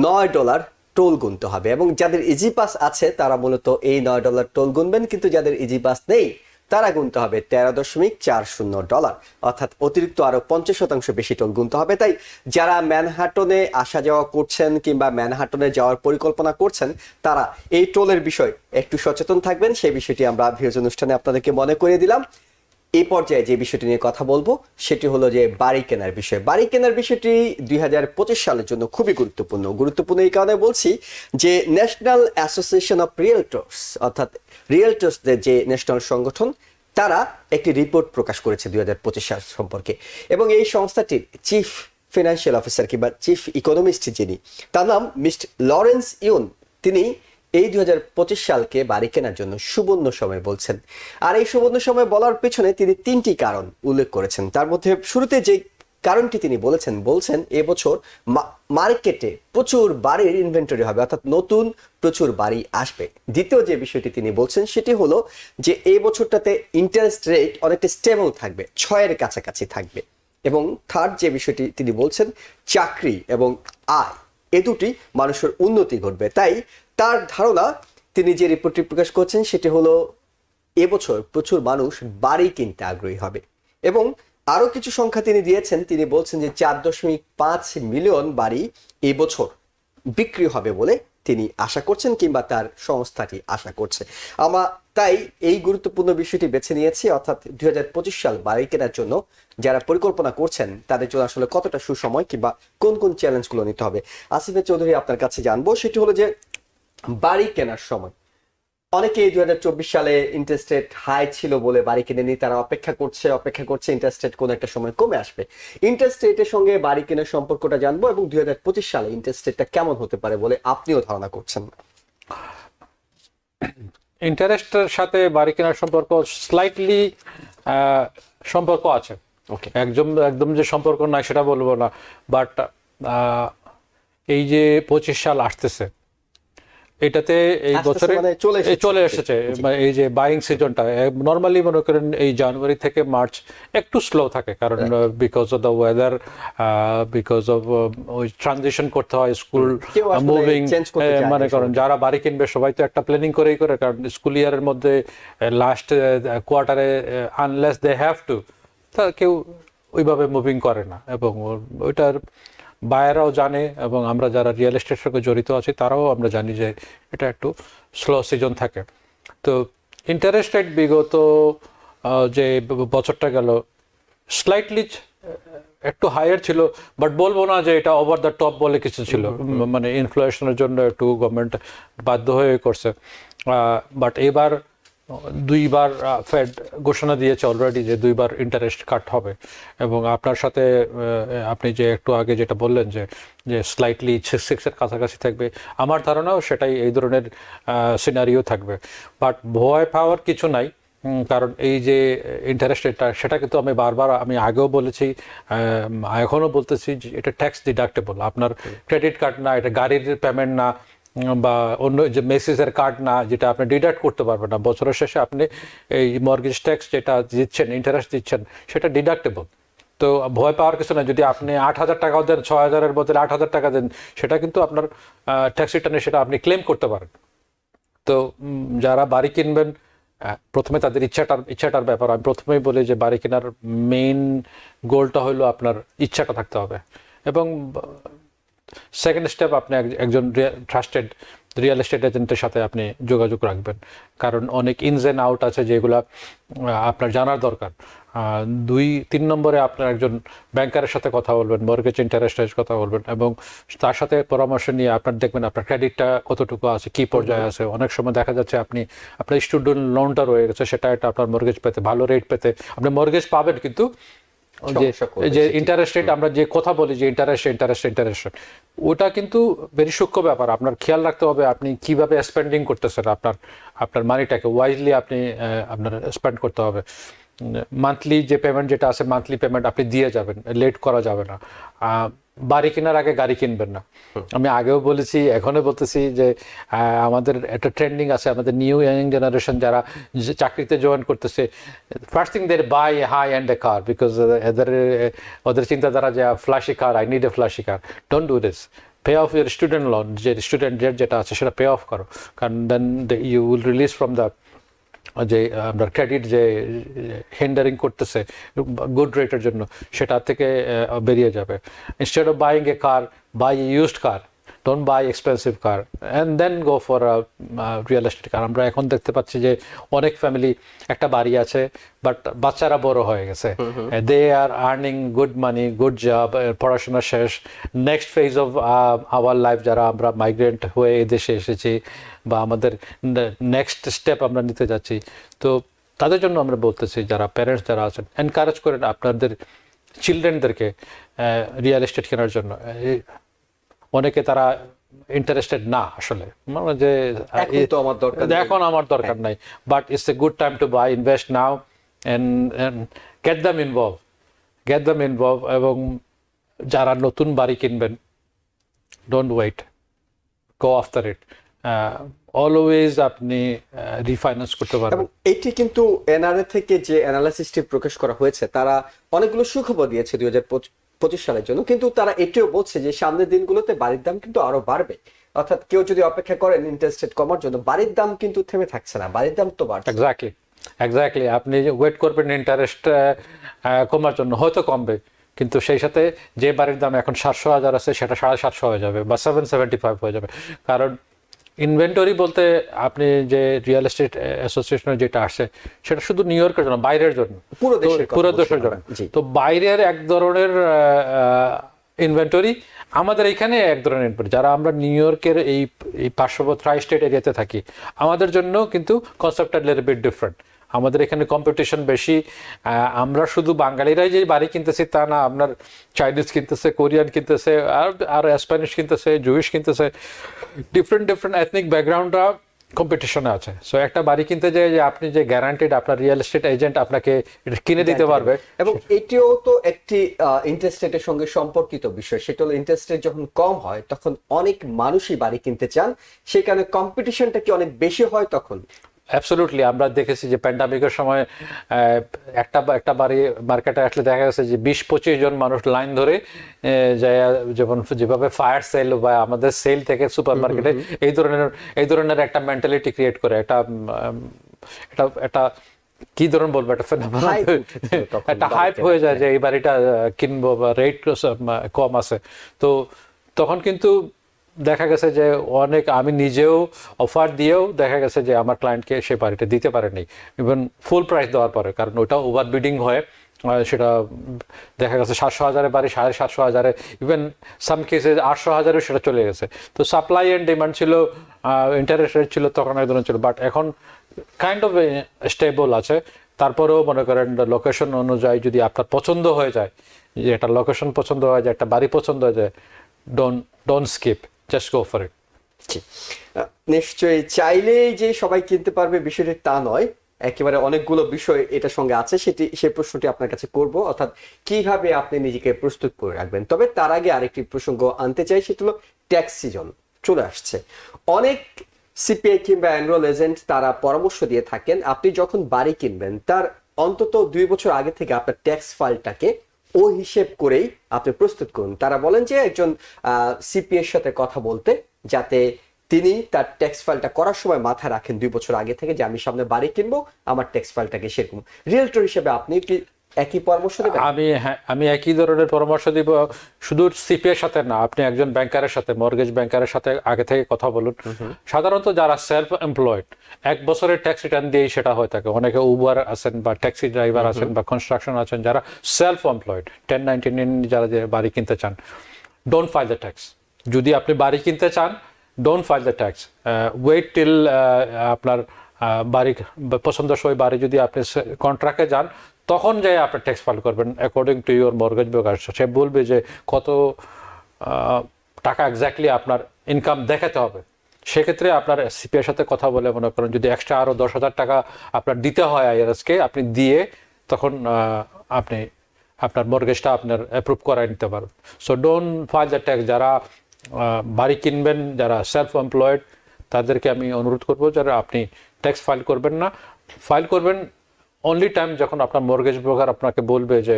$9 টোল গুনতে হবে, এবং যাদের ইজি পাস আছে তারা মূলত এই $9 টোল গুনবেন, কিন্তু যাদের ইজি পাস নেই তারা গুনতে হবে $13.40, অর্থাৎ অতিরিক্ত আরো 50% বেশি টোল গুনতে হবে। তাই যারা ম্যানহাটনে আসা যাওয়া করছেন কিংবা ম্যানহাটনে যাওয়ার পরিকল্পনা করছেন তারা এই টোলের বিষয় একটু সচেতন থাকবেন। সেই বিষয়টি আমরা ভিউজ অনুষ্ঠানে আপনাদেরকে মনে করিয়ে দিলাম। এই পর্যায়ে যে বিষয়টি নিয়ে কথা বলবো সেটি হলো যে বাড়ি কেনার বিষয়। বাড়ি কেনার বিষয়টি 2025 সালের জন্য খুবই গুরুত্বপূর্ণ এই কারণে বলছি যে ন্যাশনাল অ্যাসোসিয়েশন অফ রিয়েলটর্স, অর্থাৎ রিয়েলটর্সদের যে ন্যাশনাল সংগঠন, তারা একটি রিপোর্ট প্রকাশ করেছে 2025 সাল সম্পর্কে, এবং এই সংস্থাটির চিফ ফিনান্সিয়াল অফিসার কিংবা চিফ ইকোনমিস্ট যিনি, তার নাম মিস্টার লরেন্স ইউন, তিনি এই 2025 সালকে বাড়ি কেনার জন্য সুবর্ণ সময় বলছেন। আর এই সুবর্ণ সময় বলার পেছনে তিনি 3টি কারণ উল্লেখ করেছেন। তার মধ্যে শুরুতে যে কারণটি তিনি বলছেন এবছর মার্কেটে প্রচুর বাড়ির ইনভেন্টরি হবে, অর্থাৎ নতুন প্রচুর বাড়ি আসবে। দ্বিতীয় যে বিষয়টি তিনি বলছেন সেটি হলো যে এই বছরটাতে ইন্টারেস্ট রেট অনেকটা স্টেবল থাকবে, 6-এর কাছাকাছি থাকবে। এবং থার্ড যে বিষয়টি তিনি বলছেন, চাকরি এবং আয় এ দুটি মানুষের উন্নতি ঘটবে। তাই তার ধারণা, তিনি যে রিপোর্টটি প্রকাশ করছেন সেটি হলো এবছর প্রচুর মানুষ বাড়ি কিনতে আগ্রহী হবে। এবং আরো কিছু সংখ্যা তিনি দিয়েছেন, তিনি বলছেন যে 4.5 মিলিয়ন বাড়ি এবছর বিক্রি হবে বলে তিনি আশা করছেন কিংবা তার সংস্থাটি আশা করছে। আমরা তাই এই গুরুত্বপূর্ণ বিষয়টি বেছে নিয়েছি, অর্থাৎ 2025 সাল বাড়ি কেনার জন্য যারা পরিকল্পনা করছেন তাদের জন্য আসলে কতটা সুসময় কিংবা কোন কোন চ্যালেঞ্জগুলো নিতে হবে। আসিফ চৌধুরী, আপনার কাছে জানবো সেটি হলো যে বাড়ি কেনার সময় অনেকেই 2024 সালে ইন্টারেস্ট রেট হাই ছিল বলে বাড়ি কিনেনি, তারা অপেক্ষা করছে ইন্টারেস্ট রেট কোনো একটা সময় কমে আসবে। ইন্টারেস্ট রেটের সঙ্গে বাড়ি কেনার সম্পর্কটা জানবো, এবং 2025 সালে ইন্টারেস্ট রেটটা কেমন হতে পারে বলে আপনিও ধারণা করছেন। ইন্টারেস্টের সাথে বাড়ি কেনার সম্পর্ক স্লাইটলি সম্পর্ক আছে। ওকে, একদম যে সম্পর্ক নাই সেটা বলবো না, বাট এই যে 25 সাল আসতেছে, এটাতে এই বছরে মানে চলে এসেছে, এই যে বাইং সিজনটা নর্মালি মনে করেন এই জানুয়ারি থেকে মার্চ একটু স্লো থাকে, কারণ because of the weather, because of ওই ট্রানজিশন করতে হয়, স্কুল মুভিং, মনে করেন যারা বাড়ি কিনবে সবাই তো একটা প্ল্যানিং করেই করে, কারণ স্কুল ইয়ারের মধ্যে লাস্ট কোয়ার্টারে আনলেস দে হ্যাভ টু, তা কেউ ওইভাবে মুভিং করে না। এবং ওইটার বায়ারাও জানে, এবং আমরা যারা রিয়েল এস্টেটের সঙ্গে জড়িত আছি তারাও আমরা জানি যে এটা একটু স্লো সিজন থাকে। তো ইন্টারেস্ট রেট বিগত যে বছরটা গেল স্লাইটলি একটু হায়ার ছিল, বাট বলবো না যে এটা ওভার দ্য টপ বলে কিছু ছিল, মানে ইনফ্লেশনের জন্য একটু গভর্নমেন্ট বাধ্য হয়ে করছে। বাট এবার 2বার ফেড ঘোষণা দিয়েছে অলরেডি যে 2বার ইন্টারেস্ট কাট হবে, এবং আপনার সাথে আপনি যে একটু আগে যেটা বললেন যে স্লাইটলি 6-এর কাছাকাছি থাকবে, আমার ধারণাও সেটাই, এই ধরনের সিনারিও থাকবে। বাট ভয় পাওয়ার কিছু নাই, কারণ এই যে ইন্টারেস্ট রেটটা সেটা কিন্তু আমি আগেও বলেছি, এখনও বলতেছি যে এটা ট্যাক্স ডিডাক্টেবল, আপনার ক্রেডিট কার্ড না, এটা গাড়ির পেমেন্ট না, বা অন্য যে মেসেজের কার্ড না, যেটা আপনি ডিডাক্ট করতে পারবেন না। বছরের শেষে আপনি এই মর্গেজ ট্যাক্স যেটা দিচ্ছেন, ইন্টারেস্ট দিচ্ছেন, সেটা ডিডাক্টেবল। তো ভয় পাওয়ার কিছু না, যদি আপনি 8,000 টাকাও দেন, 6,000-এর বদলে 8,000 টাকা দেন, সেটা কিন্তু আপনার ট্যাক্স রিটার্নে সেটা আপনি ক্লেম করতে পারেন। তো যারা বাড়ি কিনবেন, প্রথমে তাদের ইচ্ছাটার ব্যাপার। আমি প্রথমেই বলি যে বাড়ি কেনার মেইন গোলটা হলো আপনার ইচ্ছাটা থাকতে হবে, এবং সেকেন্ড স্টেপ আপনি একজন ট্রাস্টেড রিয়েল এস্টেট এজেন্টের সাথে আপনি যোগাযোগ রাখবেন, কারণ অনেক ইনস অ্যান্ড আউট আছে যেগুলো আপনার জানার দরকার। 2-3 নম্বরে আপনার একজন ব্যাংকারের সাথে কথা বলবেন, মর্গেজ ইন্টারেস্ট রেট কথা বলবেন, এবং তার সাথে পরামর্শ নিয়ে আপনার দেখবেন আপনার ক্রেডিটটা কতটুকু আছে, কি পর্যায়ে আছে। অনেক সময় দেখা যাচ্ছে আপনার স্টুডেন্ট লোনটা রয়ে গেছে, সেটা একটা আপনার মর্গেজ পেতে, ভালো রেট পেতে আপনি মর্গেজ পাবেন, কিন্তু সমস্যা করবে যে সেটি। ইন্টারেস্ট রেট আমরা যে কথা বলি যে ইন্টারেস্ট ওটা কিন্তু ভেরি সূক্ষ্ম ব্যাপার। আপনার খেয়াল রাখতে হবে আপনি কিভাবে স্পেন্ডিং করতেছেন, আপনার মানিটাকে ওয়াইজলি আপনি আপনার স্পেন্ড করতে হবে। মান্থলি যে পেমেন্ট যেটা আছে, মান্থলি পেমেন্ট আপনি দিয়ে যাবেন, লেট করা যাবে না। বাড়ি কেনার আগে গাড়ি কিনবেন না। আমি আগেও বলেছি, এখনো বলতেছি যে আমাদের একটা ট্রেন্ডিং আছে, আমাদের নিউ ইয়াং জেনারেশন যারা চাকরিতে জয়েন করতেছে, first thing they buy high end a car, because ওদের চিন্তাধারা যে flashy car, I need a flashy car. Don't do this. Pay off your student loan, যে স্টুডেন্ট ডেট যেটা আছে সেটা পে অফ করো, কারণ then you will release from the যে আপনার ক্রেডিট যে হিন্ডারিং করতেছে গুড রেটের জন্য, সেটা থেকে বেরিয়ে যাবে। Instead of buying a car, buy a used car, don't buy expensive car and then go for real estate car. আমরা এখন দেখতে পাচ্ছি যে অনেক ফ্যামিলি একটা বাড়ি আছে, বাট বাচ্চারা বড় হয়ে গেছে, they are earning good money, good job, পড়াশোনা শেষ, next phase of our life, যারা আমরা মাইগ্রেন্ট হয়ে এদেশে এসেছি বা আমাদের নেক্সট স্টেপ আমরা নিতে যাচ্ছি, তো তাদের জন্য আমরা বলতেছি যারা প্যারেন্টস যারা আছেন, এনকারেজ করেন আপনাদের চিলড্রেনদেরকে রিয়েল এস্টেট কেনার জন্য। অনেকে তারা ইন্টারেস্টেড না আসলে, মানে যে এখন তো আমার দরকার নেই। এখন আমার দরকার নাই, but it's a good time to buy, invest now and get them involved. এবং যারা নতুন বাড়ি কিনবেন, don't wait, go after it. Always আপনি রিফাইন্যান্স করতে এবং পারবেন। এটি কিন্তু এনআরএ থেকে যে অ্যানালাইসিসটি প্রকাশ করা হয়েছে, তারা অনেকগুলো সুখবর দিয়েছে 2025 সালের জন্য, কিন্তু তারা এটিও বলছে যে সামনের দিনগুলোতে বাড়ির দাম কিন্তু আরো বাড়বে। অর্থাৎ কেউ যদি অপেক্ষা করেন ইন্টারেস্ট রেট কমার জন্য, বাড়ির দাম কিন্তু থেমে থাকছে না, বাড়ির দাম তো বাড়ছে। এক্স্যাক্টলি আপনি ওয়েট করবেন ইন্টারেস্ট কমার জন্য, হয়তো কমবে, কিন্তু সেই সাথে যে বাড়ির দাম এখন 700,000 আছে সেটা 750 হয়ে যাবে বা 775 হয়ে যাবে। কারণ ইনভেন্টরি বলতে আপনি যে রিয়েল এস্টেট অ্যাসোসিয়েশনের যেটা আসে, সেটা শুধু নিউ ইয়র্কের জন্য, বাইরের জন্য, পুরো দেশের কথা পুরো বলছি দেশের জন্য। আমরা। জি। তো বাইরের এক ধরনের ইনভেন্টরি, আমাদের এখানে এক ধরনের ইনভেন্টরি। যারা আমরা নিউ ইয়র্কের এই পার্শ্ববর্তী ট্রাই স্টেট এরিয়াতে থাকি, আমাদের জন্য কিন্তু কনসেপ্টটা লিটল বিট ডিফারেন্ট। আমাদের এখানে কম্পিটিশন বেশি। আমরা শুধু বাঙালিরাই যে বাড়ি কিনতেছি তা না, আপনার চাইনিজ কিনতেছে, কোরিয়ান কিনতেছে, আর স্প্যানিশ কিনতেছে, জুইশ কিনতেছে, ডিফারেন্ট এথনিক ব্যাকগ্রাউন্ডরা কম্পিটিশনে আছে। সো একটা বাড়ি কিনতে যায় যে আপনি যে গ্যারান্টেড আপনার রিয়েল এস্টেট এজেন্ট আপনাকে এটা কিনে দিতে পারবে। এবং এটিও তো একটি ইন্টারেস্ট রেটের সঙ্গে সম্পর্কিত বিষয়। সেটা হলো ইন্টারেস্ট রেট যখন কম হয় তখন অনেক মানুষই বাড়ি কিনতে চান, সেই কারণে কম্পিটিশনটা কি অনেক বেশি হয় তখন। অ্যাবসলিউটলি, আমরা দেখেছি যে প্যান্ডামিকের সময় একটা বাড়ি মার্কেটে আসলে দেখা গেছে যে 20-25 জন মানুষ লাইন ধরে যেমন যেভাবে ফায়ার সেল বা আমাদের সেল থেকে সুপার মার্কেটে এই ধরনের একটা মেন্টালিটি ক্রিয়েট করে, একটা কি ধরনের বলবো, একটা হাইপ হয়ে যায় যে এই বাড়িটা কিনবো বা রেট কম আছে। তো তখন কিন্তু দেখা গেছে যে আমি নিজেও অফার দিয়েও দেখা গেছে যে আমার ক্লায়েন্টকে সে বাড়িটা দিতে পারেনি, ইভেন ফুল প্রাইস দেওয়ার পরে, কারণ ওটা ওভার বিডিং হয়। সেটা দেখা গেছে 700,000 বাড়ি 750,000, ইভেন সাম কেসে 800,000 সেটা চলে গেছে। তো সাপ্লাই অ্যান্ড ডিমান্ড ছিল, ইন্টারেস্ট রেট ছিল তখন এক ধরনের ছিল, বাট এখন কাইন্ড অফ স্টেবল আছে। তারপরেও মনে করেন লোকেশন অনুযায়ী যদি আপনার পছন্দ হয়ে যায়, যে একটা লোকেশন পছন্দ হয়ে যায়, একটা বাড়ি পছন্দ হয়ে যায়, don't skip, just go for it. নিশ্চয়ই চাইলেই যে সবাই কিনতে পারবে বিষয়টি তা নয়, একেবারে অনেকগুলো বিষয় এটার সঙ্গে আছে। সেই প্রশ্নটি আপনার কাছে করব, অর্থাৎ কিভাবে আপনি নিজেকে প্রস্তুত করে রাখবেন। তবে তার আগে আরেকটি প্রসঙ্গ আনতে চাই, সেটা হলো ট্যাক্স সিজন চলে আসছে। অনেক সিপিআই কিংবা এনরোল এজেন্ট তারা পরামর্শ দিয়ে থাকেন, আপনি যখন বাড়ি কিনবেন তার অন্তত 2 বছর আগে থেকে আপনার ট্যাক্স ফাইলটাকে ও হিসেব করেই আপনি প্রস্তুত করুন। তারা বলেন যে একজন সিপিএর সাথে কথা বলতে, যাতে তিনি তার ট্যাক্স ফাইলটা করার সময় মাথায় রাখেন 2 বছর আগে থেকে যে আমি সামনে বাড়ি কিনবো, আমার ট্যাক্স ফাইলটাকে সেরকম। রিয়েলটর হিসেবে আপনি কি একই পরামর্শ দেবেন? আমি একই ধরনের পরামর্শ দিব, শুধু সিপিএর সাথে না, আপনি একজন ব্যাংকারের সাথে, মর্গেজ ব্যাংকারের সাথে আগে থেকে কথা বলুন। সাধারণত যারা সেলফ এমপ্লয়েড 1 বছরের ট্যাক্স রিটার্ন দিয়েই সেটা হয়ে থাকে। অনেকে উবার আছেন বা ট্যাক্সি ড্রাইভার আছেন বা কনস্ট্রাকশন আছেন, যারা সেলফ এমপ্লয়েড 1099 যারা যে বাড়ি কিনতে চান, ডোন্ট ফাইল দ্য ট্যাক্স। যদি আপনি বাড়ি কিনতে চান, don't file the tax, wait till আপনার বাড়ি পছন্দসই বাড়ি যদি আপনি কন্ট্রাক্টে যান, তখন যাই আপনি ট্যাক্স ফাইল করবেন according to your mortgage broker. সে বলবে যে কত টাকা এক্স্যাক্টলি আপনার ইনকাম দেখাতে হবে। সেক্ষেত্রে আপনার সিপিআর সাথে কথা বলে, মনে করেন যদি এক্সট্রা আরও 10,000 টাকা আপনার দিতে হয় আইআরএসকে, আপনি দিয়ে তখন আপনি আপনার মর্গেজটা আপনার অ্যাপ্রুভ করায় নিতে পারবেন। So don't file the tax. যারা বাড়ি কিনবেন, যারা সেলফ এমপ্লয়েড, তাদেরকে আমি অনুরোধ করবো যারা আপনি ট্যাক্স ফাইল করবেন না। ফাইল করবেন অনলি টাইম যখন আপনার মর্গেজ ব্রোকার আপনাকে বলবে যে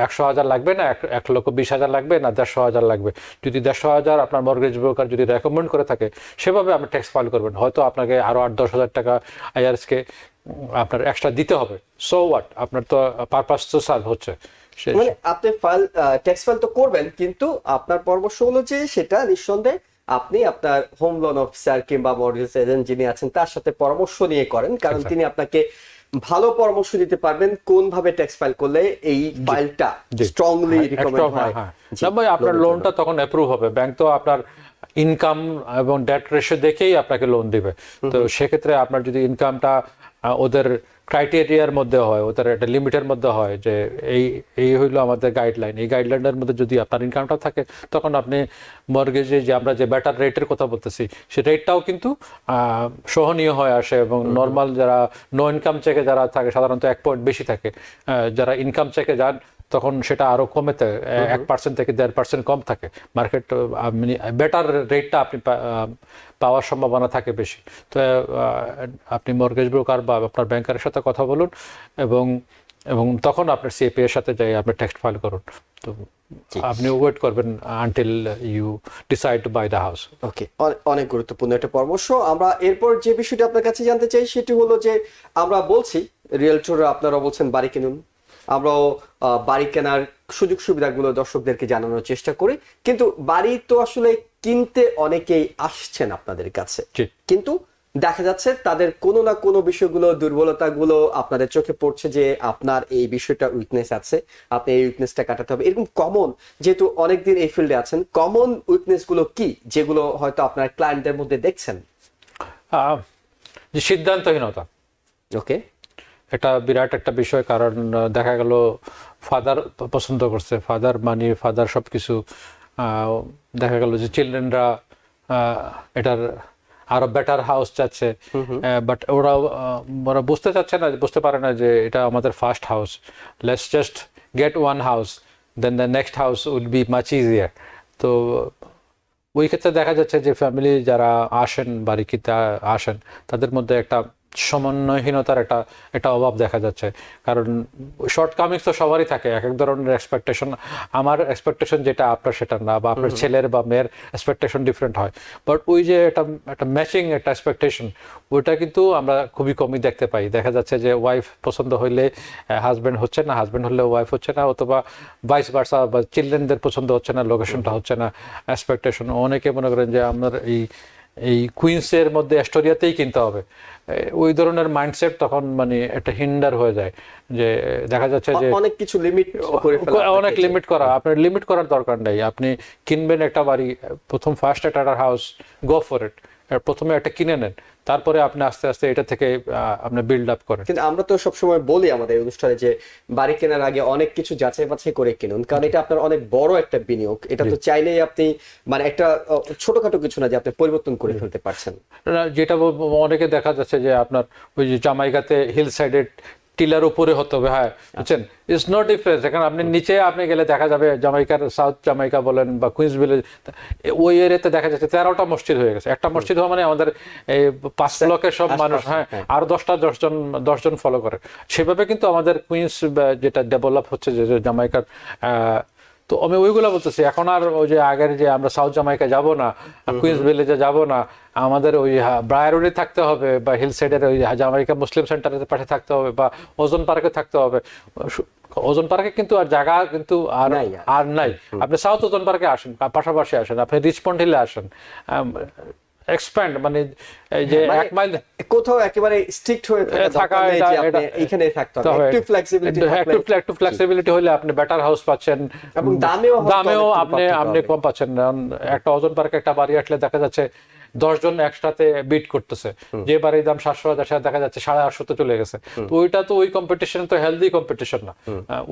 100,000 লাগবে না, 1,20,000 লাগবে না, 150,000 লাগবে। যদি 150,000 আপনার মর্গেজ ব্রোকার যদি রেকমেন্ড করে থাকে, সেভাবে আপনি ট্যাক্স ফাইল করবেন। হয়তো আপনাকে আরও 8-10,000 টাকা আইআরএসকে আপনার এক্সট্রা দিতে হবে। সো হোয়াট, আপনার তো পারপাস তো সার্ভ হচ্ছে। মানে আপনি ট্যাক্স ফাইল তো করবেন, কিন্তু আপনার পরামর্শ হলো যে সেটা নিঃসন্দেহে আপনি আপনার হোম লোন অফিসার কিংবা মর্গেজ এজেন্ট যিনি আছেন তার সাথে পরামর্শ নিয়ে করেন, কারণ তিনি আপনাকে ভালো পরামর্শ দিতে পারবেন কোন ভাবে ট্যাক্স ফাইল করলে এই ফাইলটা স্ট্রংলি রিকমেন্ড হয়। ভাই আপনার লোনটা তখন অ্যাপ্রুভ হবে। ব্যাংক তো আপনার ইনকাম এবং ডেট রেশিও দেখেই আপনাকে লোন দিবে। তো সেক্ষেত্রে আপনার যদি ইনকামটা ওদের ক্রাইটেরিয়ার মধ্যে হয়, ওদের একটা লিমিটের মধ্যে হয় যে এই হইলো আমাদের গাইডলাইন, এই গাইডলাইনের মধ্যে যদি আপনার ইনকামটা থাকে, তখন আপনি মর্গেজে যে আমরা যে বেটার রেটের কথা বলতেছি, সে রেটটাও কিন্তু সহনীয় হয়ে আসে। এবং নর্মাল যারা নো ইনকাম চেকে যারা থাকে, সাধারণত 1 পয়েন্ট বেশি থাকে। যারা ইনকাম চেকে যান, তখন সেটা আরো কমেতে 1% থেকে 1.5% কম থাকে। মার্কেট বেটার রেটটা আপনি পাওয়ার সম্ভাবনা থাকে বেশি। তো আপনি মর্গেজ ব্রোকার বা আপনার ব্যাংকারের সাথে কথা বলুন, এবং তখন আপনার সিএপি এর সাথে যাই আপনি ট্যাক্স ফাইল করুন। তো আপনি ওয়েট করবেন until you decide to buy the house. Okay, অনেক গুরুত্বপূর্ণ একটা পরামর্শ। আমরা এরপর যে বিষয়টা আপনার কাছে জানতে চাই সেটি হলো যে আমরা বলছি রিয়েলটর, আপনারা বলছেন বাড়ি কিনুন, আমরাও বাড়ি কেনার সুযোগ সুবিধাগুলো দর্শকদেরকে জানানোর চেষ্টা করি, কিন্তু বাড়ি তো আসলে কিনতে অনেকেই আসছেন আপনাদের কাছে, কিন্তু দেখা যাচ্ছে তাদের কোনো না কোনো বিষয়গুলো, দুর্বলতাগুলো আপনাদের চোখে পড়ছে যে আপনার এই বিষয়টা উইকনেস আছে, আপনি এই উইকনেসটা কাটাতে হবে। এরকম কমন, যেহেতু অনেকদিন এই ফিল্ডে আছেন, কমন উইকনেসগুলো কি যেগুলো হয়তো আপনার ক্লায়েন্টদের মধ্যে দেখছেন? যে সিদ্ধান্তহীনতা, ওকে, এটা বিরাট একটা বিষয়। কারণ দেখা গেল ফাদার পছন্দ করছে, ফাদার মানি, ফাদার সবকিছু, দেখা গেল যে চিলড্রেনরা এটার আরো বেটার হাউস চাচ্ছে, বাট ওরা বুঝতে পারে না যে এটা আমাদের first house. Let's just get one house, then the next house will be much easier. তো ওই ক্ষেত্রে দেখা যাচ্ছে যে ফ্যামিলি যারা আসেন, বাড়ি কিনতে আসেন, তাদের মধ্যে একটা সমন্বয়হীনতার একটা অভাব দেখা যাচ্ছে। কারণ শর্টকামিংস তো সবারই থাকে, এক এক ধরনের এক্সপেকটেশন। আমার এক্সপেকটেশন যেটা আপনার সেটা না, বা আপনার ছেলের বা মেয়ের এক্সপেকটেশন ডিফারেন্ট হয়। বাট ওই যে একটা ম্যাচিং একটা এক্সপেকটেশন, ওইটা কিন্তু আমরা খুবই কমই দেখতে পাই। দেখা যাচ্ছে যে ওয়াইফ পছন্দ হইলে হাজব্যান্ড হচ্ছে না, হাজব্যান্ড হলে ওয়াইফ হচ্ছে না, অথবা ভাইস ভার্সা, বা চিলড্রেনদের পছন্দ হচ্ছে না, লোকেশনটা হচ্ছে না, এক্সপেকটেশন। অনেকে মনে করেন যে আপনার এই কুইন্সের মধ্যে অ্যাস্টোরিয়াতেই কিনতে হবে, ওই ধরনের মাইন্ডসেট তখন মানে একটা হিন্ডার হয়ে যায়। যে দেখা যাচ্ছে যে অনেক কিছু লিমিট অনেক লিমিট করা, আপনার লিমিট করার দরকার নেই। আপনি কিনবেন একটা বাড়ি, প্রথম ফার্স্ট একটা হাউস, গো ফর ইট। প্রথমে একটা কিনে নেন, তারপরে আপনি আস্তে আস্তে এটা থেকে আপনি বিল্ড আপ করেন। কিন্তু আমরা তো সবসময় বলি আমাদের অনুষ্ঠানে যে বাড়ি কেনার আগে অনেক কিছু যাচাই বাছাই করে কিনুন, কারণ এটা আপনার অনেক বড় একটা বিনিয়োগ। এটা তো চাইলেই আপনি মানে একটা ছোটখাটো কিছু না যে আপনি পরিবর্তন করে ফেলতে পারছেন। যেটা অনেকে দেখা যাচ্ছে যে আপনার ওই যে জামাইকাতে হিল সাইডের টিলার উপরে হতে হবে, হ্যাঁ বুঝছেন, ইটস নো ডিফারেন্স। এখানে আপনি নিচে আপনি গেলে দেখা যাবে জামাইকার, সাউথ জামাইকা বলেন বা কুইন্সভিলে, ওই এরিয়াতে দেখা যাচ্ছে 13টা মসজিদ হয়ে গেছে। একটা মসজিদ হওয়া মানে আমাদের এই 5 ব্লকের সব মানুষ, হ্যাঁ, আর 10জন ফলো করে। সেভাবে কিন্তু আমাদের কুইন্স যেটা ডেভেলপ হচ্ছে, যে জামাইকার তো আমি ওইগুলো বলতেছি, এখন আর ওই যে আগের যে আমরা সাউথ জামাইকা যাব না, কুইন্স ভিলেজে যাব না, আমাদের ওই ব্রায়ারোডে থাকতে হবে বা হিল সাইডের ওই জামাইকা মুসলিম সেন্টারের পাশে থাকতে হবে বা ওজন পার্কে থাকতে হবে। ওজন পার্কে কিন্তু আর জায়গা কিন্তু আর নাই। আপনি সাউথ ওজন পার্কে আসেন, পাশাপাশি আসেন, আপনি রিচমন্ড হিলে আসেন, এক্সপ্যান্ড মানে এই যে 1 মাইল কোথাও একেবারে স্ট্রিক্ট হয়ে থাকা নেই যে আপনি এইখানেই থাকতে হবে, একটু ফ্লেক্সিবিলিটি একটু ফ্লেক্সিবিলিটি হলে আপনি বেটার হাউস পাচ্ছেন এবং দামেও আপনি কম পাচ্ছেন। একটা ওজন পার্কে একটা বাড়ি আসলে দেখা যাচ্ছে 10 জন একসাথে বিট করতেছে, যে বাড়ির দাম 700,000 দেখা যাচ্ছে 850 চলে গেছে। তো ওইটা তো ওই কম্পিটিশন তো হেলদি কম্পিটিশন না,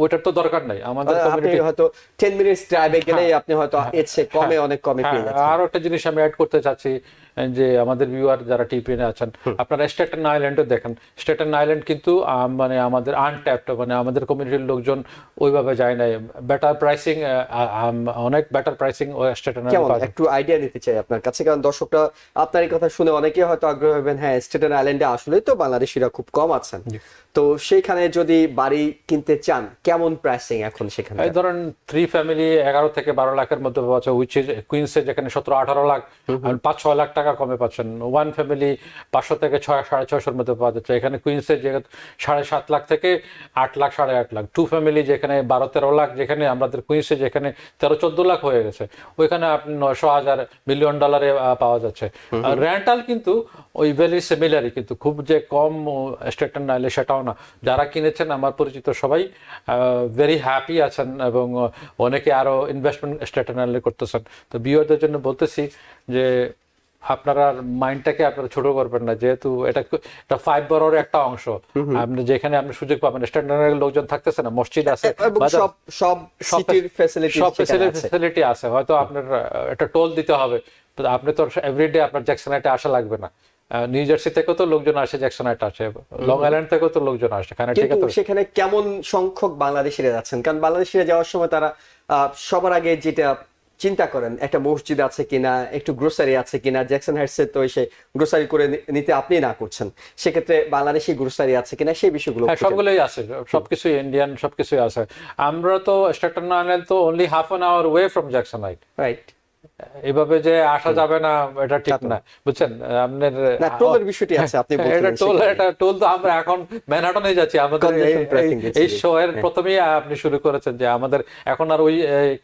ওইটার তো দরকার নাই। আমাদের আপনি হয়তো 10 মিনিটস ড্রাইভে গেলেই আপনি হয়তো এর চেয়ে কমে অনেক কমে পেয়ে যাচ্ছেন। আর একটা জিনিস আমি অ্যাড করতে চাচ্ছি, যে আমাদের ভিউয়ার যারা টিপিএনে আছেন, আপনারা স্টেটেন আইল্যান্ডও দেখেন। স্টেটেন আইল্যান্ড কিন্তু মানে আমাদের আনট্যাপড, মানে আমাদের কমিউনিটির লোকজন ওইভাবে যায় নাই। বেটার প্রাইসিং, অনেক বেটার প্রাইসিং স্টেটেন আইল্যান্ড। একটু আইডিয়া নিতে চাই আপনার কাছে, কারণ দর্শকরা আপনার এই কথা শুনে অনেকেই হয়তো আগ্রহ হবেন, হ্যাঁ স্টেটেন আইল্যান্ডে আসলে তো বাংলাদেশিরা খুব কম আছেন, তো সেইখানে যদি বাড়ি কিনতে চান কেমন প্রাইসিং এখন সেখানে? এই ধরেন 3 ফ্যামিলি 11 থেকে 12 লাখের মধ্যে পাওয়া যায়, উইচ ইজ কুইন্সে যেখানে 17-18 লাখ, 5-6 লাখ টাকা কমে পাচ্ছেন। 1 ফ্যামিলি 500 থেকে 6-6.5 মধ্যে পাওয়া যাচ্ছে। এখানে কুইন্সে যেখানে 7.5 লাখ থেকে 8 লাখ 8.5 লাখ। 2 ফ্যামিলি যেখানে 12-13 লাখ, যেখানে আমাদের কুইন্সে যেখানে 13-14 লাখ হয়ে গেছে, ওইখানে আপনি 900,000 $1,000,000 পাওয়া যাচ্ছে। রেন্টাল কিন্তু ওই ভেরি সিমিলারই, কিন্তু খুব যে কম স্টেটেন আইল্যান্ডে সেটাও না। যারা কিনেছেন আমার পরিচিত সবাই ভেরি হ্যাপি আছেন, এবং অনেকে আরো ইনভেস্টমেন্ট স্টেটেন আইল্যান্ডে করতেছেন। তো ভিউয়ারদের জন্য বলতেছি যে আপনারা মাইন্ডটাকে আপনারা ছোট করবেন না, যেহেতু এটা 5 বরোর একটা অংশ। আপনি যেখানে আপনি সুযোগ পাবেন, স্ট্যান্ডার্ড লোকজন থাকতেছে না, মসজিদ আছে, সব সিটির ফ্যাসিলিটি আছে। হয়তো আপনার একটা টোল দিতে হবে, আপনি তো এভরিডে আপনার জ্যাকসনাইটে আসা লাগবে না। নিউ জার্সি থেকেও তো লোকজন আসে, জ্যাকসনাইট আসে, লং আইল্যান্ড থেকেও তো লোকজন আসে। কিন্তু সেখানে কেমন সংখ্যক বাংলাদেশিরা যাচ্ছেন? কারণ বাংলাদেশিরা যাওয়ার সময় তারা সবার আগে যেটা চিন্তা করেন, একটা মসজিদ আছে কিনা, একটু গ্রোসারি আছে কিনা। জ্যাকসন হাইটসে তো এসে গ্রোসারি করে নিতে আপনি না করছেন, সেক্ষেত্রে বাংলাদেশি গ্রোসারি আছে কিনা সেই বিষয়গুলো সবগুলোই আছে, সবকিছুই ইন্ডিয়ান, সবকিছুই আছে। আমরা তো স্টেটেন আইল্যান্ড তো only half an hour way from Jackson Heights, right? এভাবে যে আসা যাবে না, এটা ঠিক না, বুঝছেন? আপনার টোলের বিষয়টি আছে, আপনি এটা টোল তো আমরা এখন ম্যানহাটনে যাচ্ছি। আমাদের এই শো এর প্রথমেই আপনি শুরু করেছেন যে আমাদের এখন আর ওই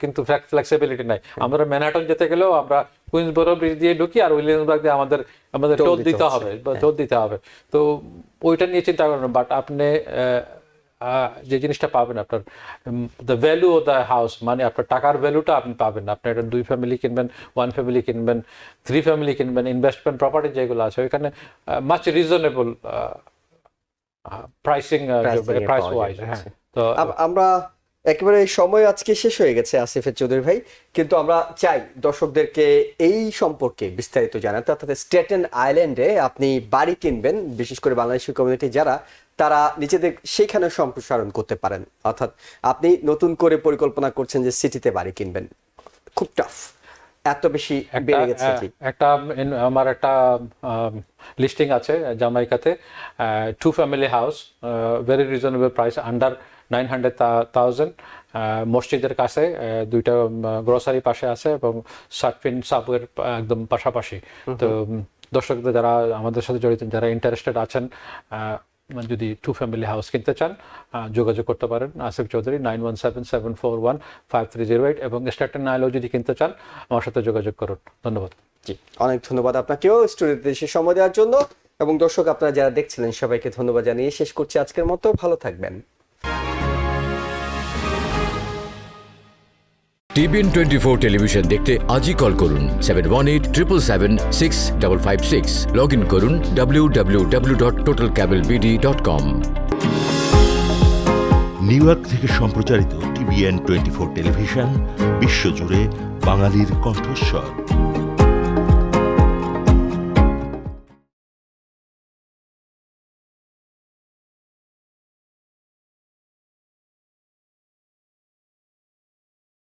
কিন্তু ফ্লেক্সিবিলিটি নাই। আমরা ম্যানহাটন যেতে গেলেও আমরা কুইন্সবরো ব্রিজ দিয়ে ঢুকি, আর উইলিয়ামসবার্গ দিয়ে আমাদের টোল দিতে হবে, টোল দিতে হবে। তো ওইটা নিয়ে চিন্তা করেন। বাট আপনি যে জিনিসটা পাবেন, আপনার the value of the house, মানে আপনার টাকার ভ্যালুটা আপনি পাবেন। আপনি এটা 2 ফ্যামিলি কিনবেন, 1 ফ্যামিলি কিনবেন, 3 ফ্যামিলি কিনবেন, ইনভেস্টমেন্ট প্রপার্টি যেগুলো আছে ওইখানে much reasonable pricing, price wise. হ্যাঁ, তো আমরা একেবারে সময় আজকে শেষ হয়ে গেছে আসিফের চৌধুরী ভাই, কিন্তু আমরা চাই দর্শকদেরকে এই সম্পর্কে বিস্তারিত জানাতে, অর্থাৎ স্টেটেন আইল্যান্ডে আপনি বাড়ি কিনবেন, বিশেষ করে বাংলাদেশি কমিউনিটি যারা, তারা নিজেদের সেইখানে সম্প্রসারণ করতে পারেন। অর্থাৎ আপনি নতুন করে পরিকল্পনা করছেন যে সিটিতে বাড়ি কিনবেন, খুব টাফ, এত বেশি বেড়ে গেছে। আমার একটা লিস্টিং আছে জামাইকাতে, 2 family house, very reasonable price, under 900,000, মসজিদের কাছে, 2টা গ্রোসারি পাশে আছে, এবং সার্ফিন সাবওয়ের একদম পাশাপাশি। তো দর্শকদের যারা আমাদের সাথে জড়িত, যারা ইন্টারেস্টেড আছেন, যদি 2 ফ্যামিলি হাউস কিনতে চান, যোগাযোগ করতে পারেন আসিফ চৌধুরী 9177415308, এবং স্টেটেন আইল্যান্ড যদি কিনতে চান আমার সাথে যোগাযোগ করুন। ধন্যবাদ। জি, অনেক ধন্যবাদ আপনাকেও স্টুডিওতে এসে সময় দেওয়ার জন্য, এবং দর্শক আপনারা যারা দেখছিলেন সবাইকে ধন্যবাদ জানিয়ে শেষ করছি আজকের মতো। ভালো থাকবেন। TBN 24 টেলিভিশন দেখতে আজই কল করুন 7187776556। লগ ইন করুন www.totalcablebd.com। নিউ ইয়র্ক থেকে সম্প্রচারিত TBN 24 টেলিভিশন বিশ্বজুড়ে বাঙালির কণ্ঠস্বর।